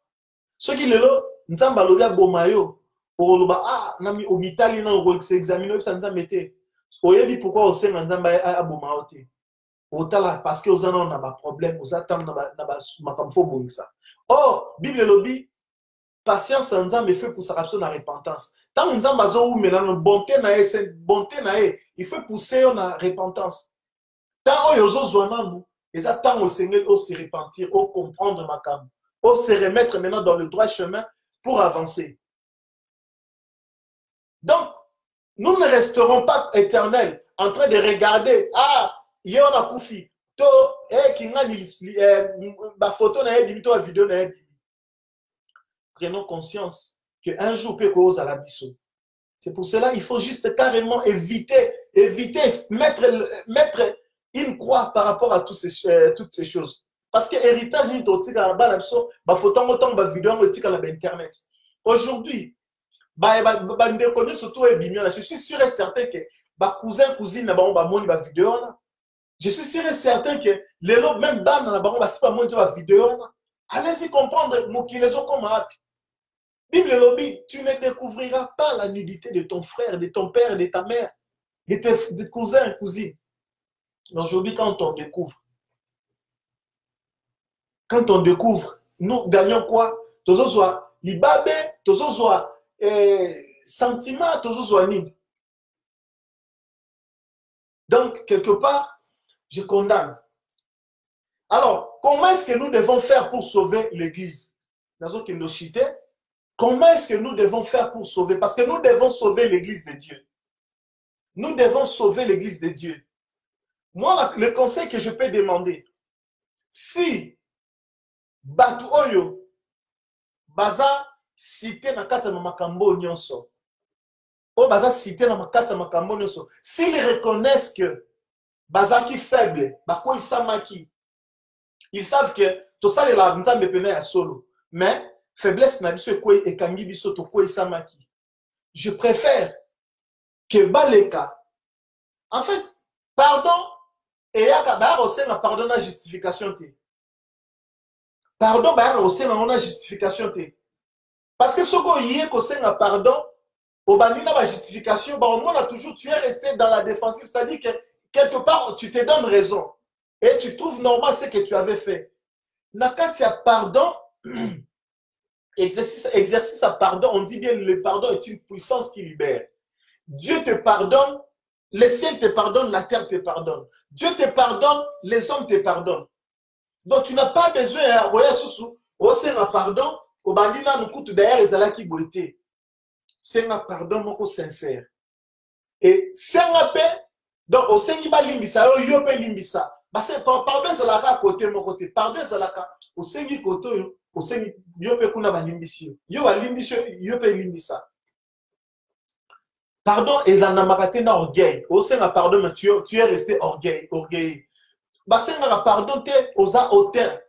Ce qui le lo nzamba lobi bomayo oloba ah nami omitali na ro examiner ça nzambete. Oyebi pourquoi o senga nzamba abomao te. Otala parce que ozana on a ba problème, ozatam na ba makamfo bongisa. Oh, Bible lobi patience nzambe fait pour sa rapso na repentance. Tant nzamba zo ou melano bonté na il faut pousser na repentance. Tant oyo zwana nous, et ça tant au Seigneur au se repentir, au comprendre ma cam, au se remettre maintenant dans le droit chemin pour avancer. Donc, nous ne resterons pas éternels en train de regarder ah yo na kufi to kingani ba photo na yebi to vidéo na yebi. Prenons conscience que un jour peut cause à la biso. C'est pour cela il faut juste carrément éviter mettre une croix par rapport à toutes ces choses. Parce que héritage ni to tika ba la biso ba photo ngoto ba vidéo ngo tika na internet. Aujourd'hui je suis sûr et certain que ba cousin cousine na ba moni ba vidéo na. Je suis sûr et certain que les lots même ban na ba pas moni ba vidéo na. Allez-y comprendre mokilezo comme api. Bible lobby, tu ne découvriras pas la nudité de ton frère, de ton père, de ta mère, de tes cousins et cousines. Aujourd'hui, quand on découvre, nous gagnons quoi? Tozozoa libabe, tozozoa sentiment, tozozoa nini. Donc, quelque part, je condamne. Alors, comment est-ce que nous devons faire pour sauver l'Église? Comment est-ce que nous devons faire pour sauver? Parce que nous devons sauver l'Église de Dieu. Nous devons sauver l'Église de Dieu. Moi, le conseil que je peux demander, si Batu Oyo, Baza, cité na kata makambo nyonso, o Baza cité na kata makambo nyonso, s'ils reconnaissent que Baza qui faible, Bako Isamaki, ils savent que tout ça est la nzambe pene ya solo, mais faiblesse na biso ekwe ekangi biso to ko Isamaki. Je préfère que Baleka, en fait, pardon, et yaka ba aussi na pardon na justification te. Pardon ba aussi na justification te. Parce que ce qu'on y est qu'on sait pardon, au bani na ba justification, bah on a toujours tu es resté dans la défensive, c'est-à-dire que quelque part tu te donnes raison et tu trouves normal ce que tu avais fait. Quand il y a pardon, exercice à pardon, on dit bien le pardon est une puissance qui libère. Dieu te pardonne le ciel te pardonne, la terre te pardonne. Dieu te pardonne, les hommes te pardonnent. Donc tu n'as pas besoin de voyer sous au Seigneur pardon, au bandina nous coûte d'ailleurs les ala qui boité. Seigneur pardon mon sincère. Et Seigneur paix, donc au Seigneur ba limbisa, yo pe limbisa. Bah c'est pardon zalaka à côté mon côté, pardon zalaka au Seigneur côté au Seigneur yo pe kuna ba limbisi. Yo ba limbisi yo pe limbisa. Pardon et la namakate na orgueil. Au Seigneur pardon mais tu es resté orgueil. Bah Seigneur pardon te osa hauteur.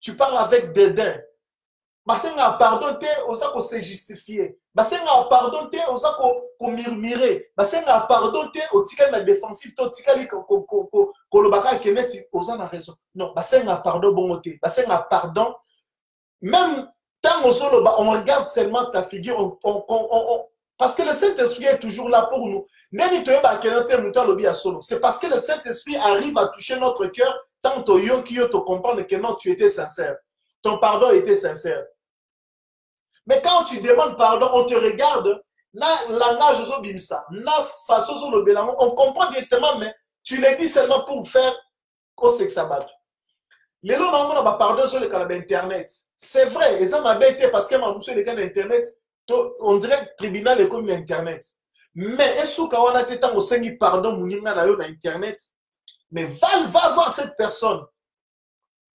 Tu parles avec dédain. Basenga pardon te osa ko se justifier. Basenga pardon te osa ko murmurer. Basenga pardon te otika na défensif to tika li ko lobaka keneti osa na raison. Non, basenga pardon bongoté. Basenga pardon même tant on regarde seulement ta figure parce que le Saint-Esprit est toujours là pour nous. C'est parce que le Saint-Esprit arrive à toucher notre cœur tant que te comprendre que non, tu étais sincère. Ton pardon était sincère. Mais quand tu demandes pardon, on te regarde, on comprend directement, mais tu le dis seulement pour faire au sexe abattu. Les gens ont pardon sur le canal Internet. C'est vrai, les gens m'ont été parce que sur le canal Internet, on dirait que le tribunal est comme Internet. Mais est-ce qu'on a été tant au Seigneur pardon, mounina na yo na Internet? Mais va voir cette personne.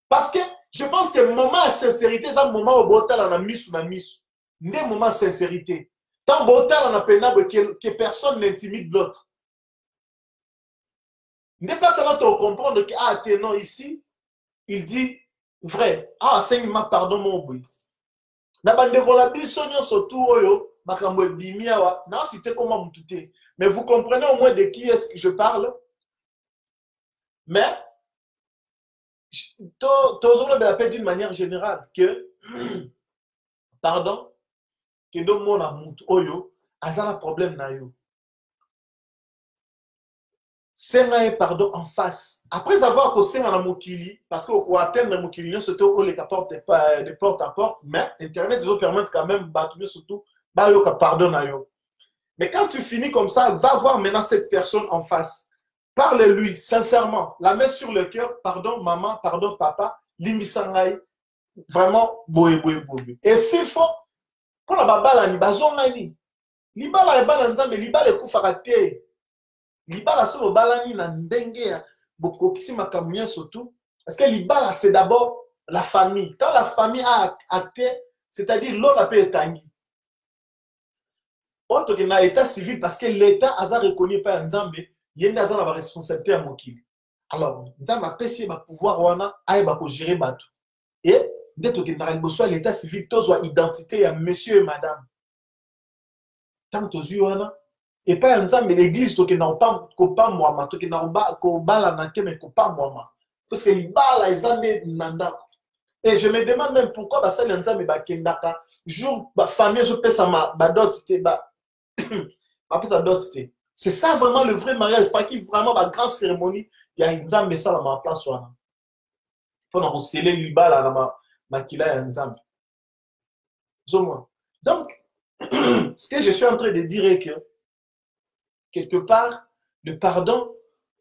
Parce que je pense que le moment de sincérité, c'est un moment où botal on a mis sous la mise. N'est moment de sincérité. Tant botal on a pénable que personne n'intimide l'autre. N'est pas seulement de comprendre que ah t'es non ici, il dit vrai. Ah Seigneur m'a pardon mon bruit. Na bande la bisonyo surtout oyo makambo bimia wa na cité comment mutute. Mais vous comprenez au moins de qui est-ce que je parle? Mais toujours le appel d'une manière générale que pardon que do mona mutu oyo azana problème na yo. C'est un pardon en face. Après avoir causé dans mokili parce que au atteindre le mokili surtout au les porte de porte à porte, mais internet nous permet quand même battre surtout ba yo ka pardon na yo. Mais quand tu finis comme ça, va voir maintenant cette personne en face. Parle-lui sincèrement, la main sur le cœur, pardon maman, pardon papa, limbisangai, vraiment boye. Et s'il faut, pour la babala ni bazongani, libala ebala nzambe, libala ekufaka te, libala solo balani na ndenge ya bokokisi makambo surtout, parce que libala c'est d'abord la famille. Quand la famille a acté, c'est-à-dire l'autre a pu etangi. Autre que na état civil, parce que l'état a reconnu par nzambe. Il y a une responsabilité à Mokili. Alors, dans ma PC, ma pouvoir, wana, aïe, ba gérer bateau. Et, dès que dans le l'état civil, tous ont identité à monsieur et madame. Tant que tu wana, et pas ensemble, l'église, tu n'as pas moi, tu n'as pas la nante, mais pas moi. Parce que les balles, ils ont nanda. Et je me demande même pourquoi, bah, ça, les ensemble, bah, kendaka, jour, bah, famille, je peux ça, bah, d'autres, bah, après ça, d'autres, c'est ça vraiment le vrai mariage. Il faut qu'il y ait vraiment la grande cérémonie. Il y a une zambe ça dans ma place. Il faut nous sceller l'ibala dans ma kila et un zambe. Donc, ce que je suis en train de dire est que, quelque part, le pardon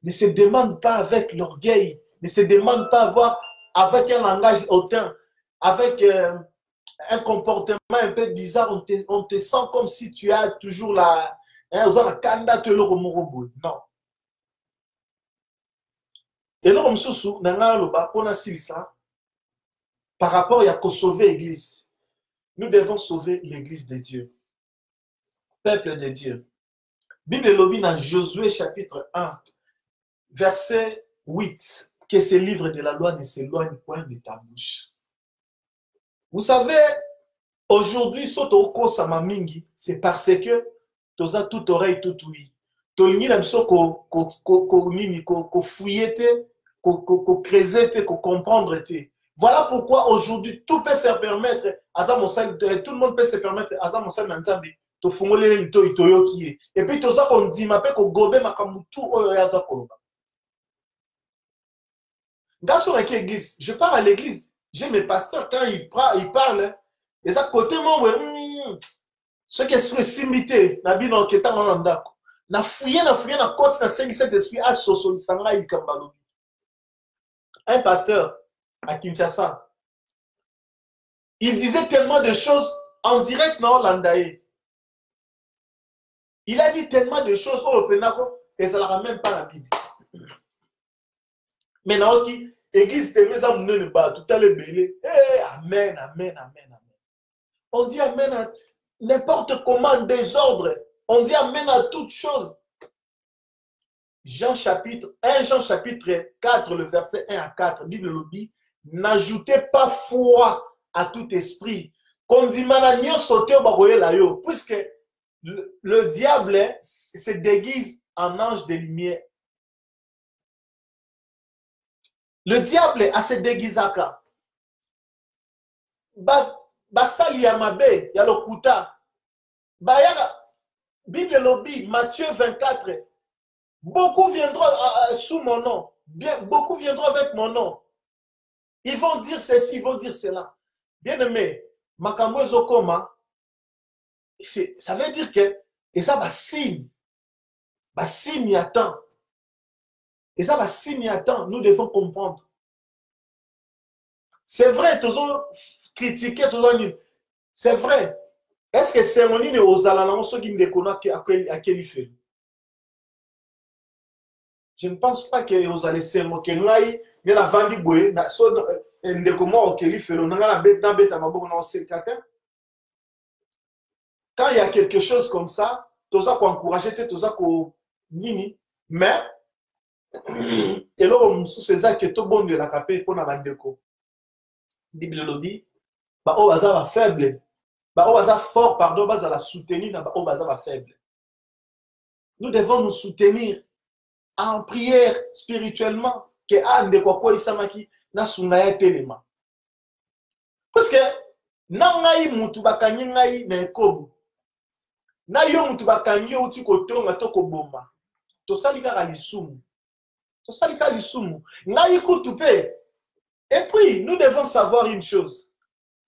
ne se demande pas avec l'orgueil, ne se demande pas avoir avec un langage hautain, avec un comportement un peu bizarre. On te sent comme si tu as toujours la... Non. Et là, par rapport à sauver l'église, nous devons sauver l'église de Dieu, peuple de Dieu. Bible lobby dans Josué chapitre 1, verset 8, que ce livre de la loi ne s'éloigne point de ta bouche. Vous savez, aujourd'hui, c'est parce que toza toute oreille tout oui. Tolingi na biso ko fouiller te, ko creuser te, ko comprendre te. Voilà pourquoi aujourd'hui tout peut se permettre, tout le monde peut se permettre azamosal na nzambe to fungolele lito itoyoki. Et puis toza on dit ma pe ko gobe makambu tout oyo yaza koloba. Gaso na l'église, je pars à l'église, j'ai mes pasteurs quand ils parlent, les à côté moi ce qui est simité, Nabi non ketan on andako. Na fouillé na côte na 5 cet esprit a sosolisanga ikambalo. Un pasteur à Kinshasa, il disait tellement de choses en direct na Hollande. Il a dit tellement de choses au Penako et ça ne la même pas la Bible. Maintenant qui église de mes amis ne pas tout à l'heure amen, amen, amen, amen. On dit amen à n'importe comment désordre. On dit amen à toutes choses. Jean chapitre 4, le verset 1 à 4, Bible le dit, n'ajoutez pas foi à tout esprit. Puisque le diable se déguise en ange de lumière. Le diable a se déguisé. Basali Yamabe, Yalokuta. Bible lobby, Matthieu 24. Beaucoup viendront sous mon nom. Beaucoup viendront avec mon nom. Ils vont dire ceci, ils vont dire cela. Bien aimé, Makambo Zokoma, ça veut dire que, et ça va signe. Va signe attend. Et ça va signe attend. Nous devons comprendre. C'est vrai, toujours critiquer, toujours nul. C'est vrai. Est-ce que c'est mon île aux alanons ceux qui ne connaissent à quel il fait? Je ne pense pas que vous allez se moquer. Nous avons la vandi boye, ne comment il fait le la bête dans bête à ma bonne quand il y a quelque chose comme ça, tout ça qu'on encourage, tout ça qu'on nini, mais et là on sous ces actes que tout bon de la capée pour la bandeko. Bible le dit, bah au bazar va faible, bah au bazar fort, pardon, bazar la soutenir, bah au bazar va faible. Nous devons nous soutenir en prière spirituellement que ande kwa kwa isamaki na sunaya telema. Parce que na ngai mutu bakanyi ngai na ekobu. Na yo mutu bakanyi yo uti kotonga to koboma. To salika ka lisumu. To salika lisumu. Ngai kutu pe. Et puis nous devons savoir une chose.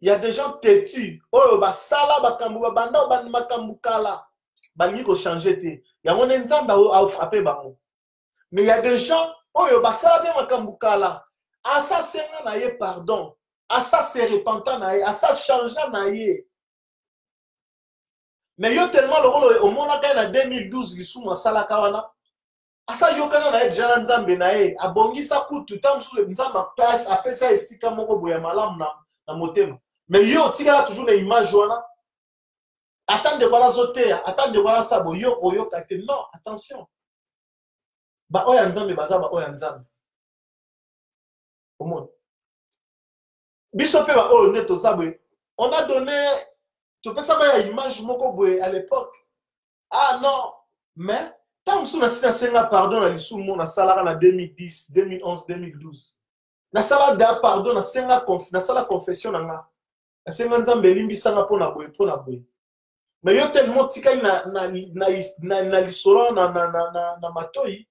Il y a des gens têtus. Oh ba sala bakambu ba banda ba makambu kala. Balingi ko changer te. Ya ngone nzamba a frapper bango. Mais il y a des gens, oh, bah ça bien makambukala. À ça c'est un pardon. À ça c'est repentant naïe. À ça changeant naïe. Mais yo tellement le rôle au monde en 2012 qui sous masala kawana. À ça yo kana naïe déjà nzambe naïe. A bongi ça coûte tout temps sous le nzamba passe après ça ici comme on boya malam na motema. Mais yo tika toujours une image wana. Attends de voir zoter, attends de voir ça bo yo oyo kate non, attention. Ba oya nzambe baza ba oya nzambe au monde biso pe ba oyo neto zabwe on a donné tu peux savoir ya image moko boye à l'époque ah non mais tant que na senga pardon na lisumu na salara na 2010 2011 2012 na sala da pardon na senga na sala confession na senga nzambe limbisanga pona boye mais yo tellement tikali na lisolo na matoi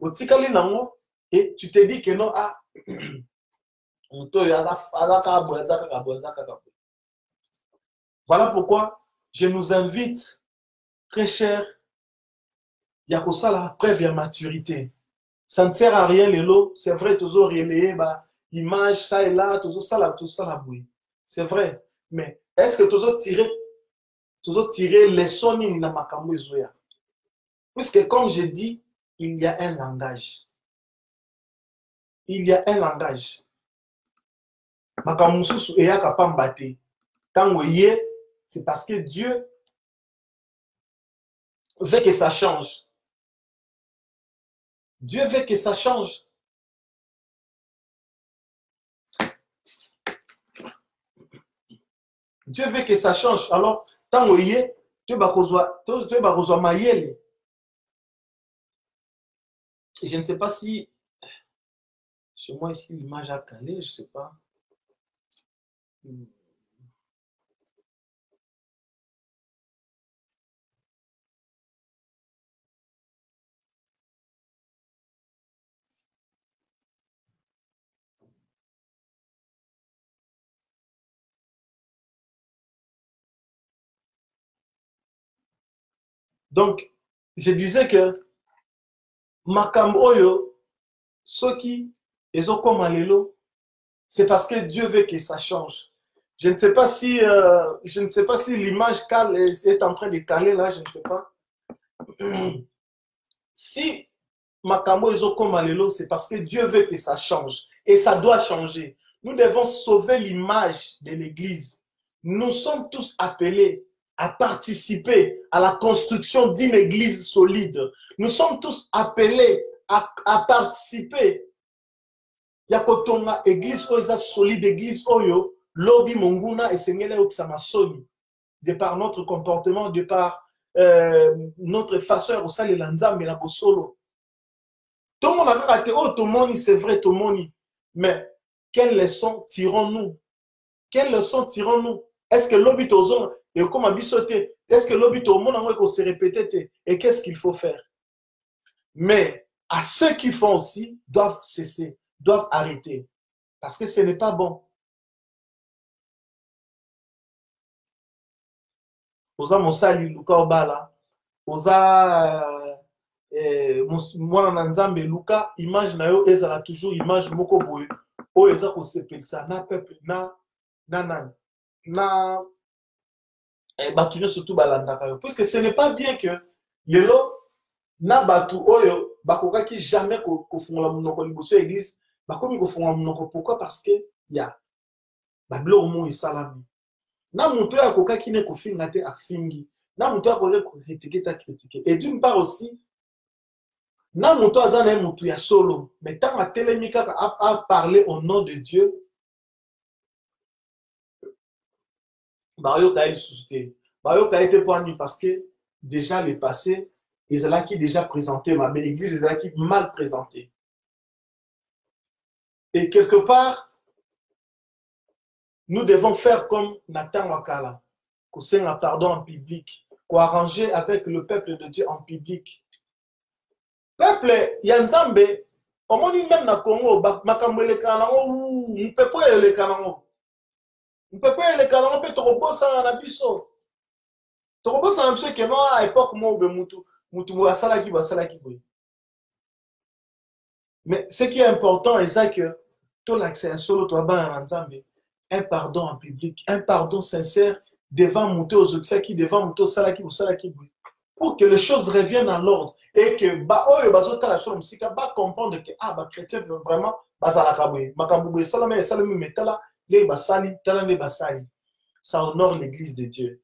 otikali nango et tu te dis que non ah voilà pourquoi je nous invite très cher Yakosa la preuve à maturité ça ne sert à rien les lots c'est vrai toujours relayer bah image ça et là toujours ça la bouille c'est vrai mais est-ce que toujours tirer les sons na makambo ezoya puisque comme je dis il y a un langage. Il y a un langage. Makamususu eya kapamba te. Tango ye, c'est parce que Dieu veut que ça change. Dieu veut que ça change. Dieu veut que ça change. Alors, tango ye, tu vas besoin mayele. Je ne sais pas si chez moi ici l'image a calé, je ne sais pas. Donc, je disais que makambo oyo soki ezokoma lelo, c'est parce que Dieu veut que ça change. Je ne sais pas si l'image est en train de caler là, je ne sais pas. Si makambo ezokoma lelo, c'est parce que Dieu veut que ça change et ça doit changer. Nous devons sauver l'image de l'Église. Nous sommes tous appelés à participer à la construction d'une Église solide. Nous sommes tous appelés à participer. Yakotonga Église oyo solide, Église oyo lobi monguna esengele okisamasoni de par notre comportement, de par notre façon de saler l'anzambe la bosolo. Tout le monde a raté, oh, tout le monde, c'est vrai, tout le monde. Mais quelles leçons tirons-nous? Quelles leçons tirons-nous? Est-ce que l'obit aux hommes est comme un bissoté? Est-ce que l'obit au monde a se répéter? Et qu'est-ce qu'il faut faire? Mais à ceux qui font aussi, doivent cesser, doivent arrêter. Parce que ce n'est pas bon. Oza Mosali, Luka Obala, Oza mwana na nzambe Luka, image na yo ezala toujours image moko boye o eza ko sepelisa na peuple na batu surtout balandaka yo, puisque ce n'est pas bien que lelo na batu oyo bakokaki jamais kofungola monoko liboso ya église bakomi kofungola monoko. Pourquoi? Parce que ya babilo omo esalami na muto ya kokaki ne kofinga te afingi, na muto ya ko critiquer ta critiquer. Et d'une part aussi na muto azana muto ya solo, mais tant a télémika a parler au nom de Dieu, bayo ka suscité, bayo ka été poigné parce que déjà le passé ils allaient qui déjà présenté ma belle église, ils allaient qui mal présenté. Et quelque part nous devons faire comme Nathan Wakala, qu'on sait un pardon en public, qu'on arranger avec le peuple de Dieu en public. Peuple Yanzambe, au moins même na Congo, makambo le kanango, on peut pas le kanango. On peut pas le kanango, peut trop ça na biso. Trop ça na biso que non à époque moi ou mutu wasala ki boy. Mais ce qui est important c'est que tout l'accès à solo toi ba Yanzambe. Un pardon en public, un pardon sincère devant Mouto aux Oksaki, devant Mouto Salaki ou Salaki, pour que les choses reviennent à l'ordre et que ba comprendre que ah ba chrétien vraiment bazalakaboy makamboboy salama salami metala les basali talane basali. Ça honore l'église de Dieu.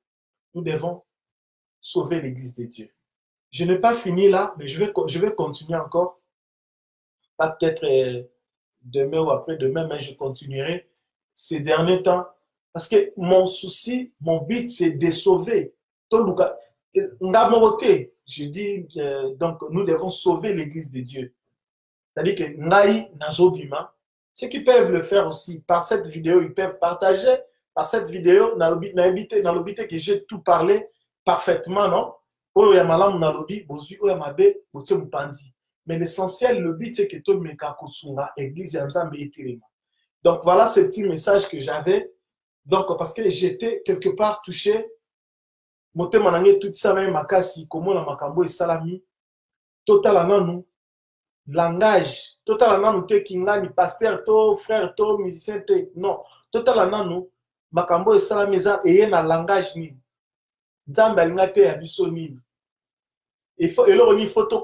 Nous devons sauver l'église de Dieu. Je n'ai pas fini là, mais je vais continuer encore, pas peut-être demain ou après-demain, mais je continuerai ces derniers temps, parce que mon souci, mon but, c'est de sauver. Je dis, donc nous devons sauver l'église de Dieu. C'est-à-dire que Naï Nazobima, ceux qui peuvent le faire aussi, par cette vidéo, ils peuvent partager, par cette vidéo, que j'ai tout parlé parfaitement, non? Mais l'essentiel, le but, c'est que tout le monde l'église Nzambe et donc voilà ce petit message que j'avais. Donc parce que j'étais quelque part touché. Moté manangé tout ça même makasi comment la makambo et salami. Total ananou langage. Total ananou te kingani pasteur to frère to musicien te non. Total ananou makambo et salami za et na langage ni. Nzambe alinga te ya biso ni. Il faut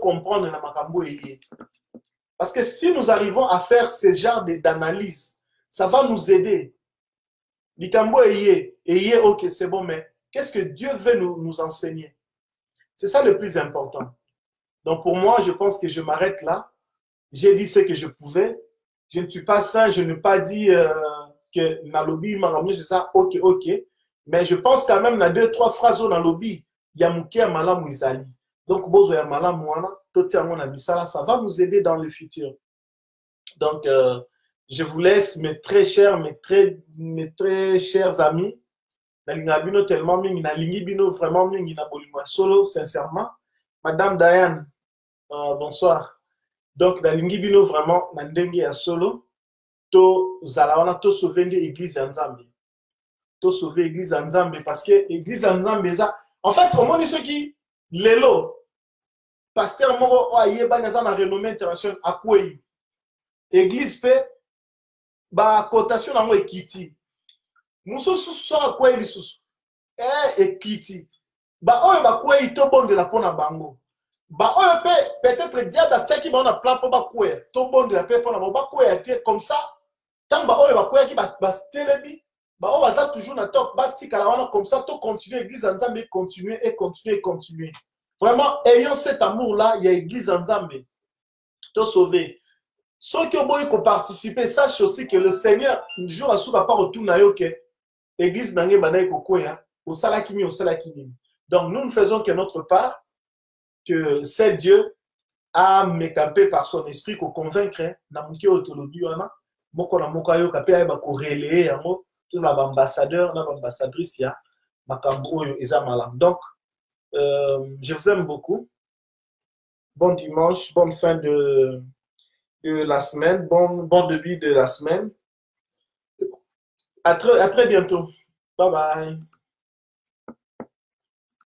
comprendre na makambo et parce que si nous arrivons à faire ce genre d'analyse, ça va nous aider. Likambo ok, c'est bon, mais qu'est-ce que Dieu veut nous enseigner? C'est ça le plus important. Donc pour moi, je pense que je m'arrête là. J'ai dit ce que je pouvais. Je ne suis pas saint, je n'ai pas dit que dans le lobby, c'est ça, ok. Mais je pense quand même, dans 2-3 phrases dans le lobby, il y a Mouké Malam Izali. Donc, Bozo ya Malam Mouana, ça va nous aider dans le futur. Donc, je vous laisse mes très chers amis. Nalingabino tellement mingi, nalingibino vraiment mingi na bolingwa solo, sincèrement. Madame Diane, bonsoir. Donc, nalingibino vraiment nandenge ya solo. To zalawana to sauver l'église Nzambe. To sauver l'église Nzambe parce que l'église Nzambe ça. En fait, comment est-ce qui lelo pasteur moko ayeba naza na renommée internationale akwei église pe ba cotation nango ekiti mususu so akwei lisusu ekiti ba oyo bakwei to bondela pona bango ba oyo pe peut-être diable atiaki bango na plan po bakwea to bondela pe pona bango bakwea te comme ça tant ba oyo bakweyaki bastelemi ba oyo baza toujours na top batikala wana comme ça to continuer église ya Nzambe continuer vraiment ayons cet amour là il y a église ya Nzambe to sauver ceux qui ont besoin participer sache aussi que le Seigneur un jour asuka pas retour na yo ke église nangé banayi kokwea osalaki nini donc nous ne faisons que notre part que c'est Dieu a mécampé par son esprit qu'on convaincre na muki autologie wana moko na moko ayo kapé ayeba ko relayer yango tout na ambassadeur na ambassadrice ya makambo oyo eza malam donc je vous aime beaucoup. Bon dimanche, bonne fin de la semaine, bon début de la semaine. À très bientôt. Bye bye.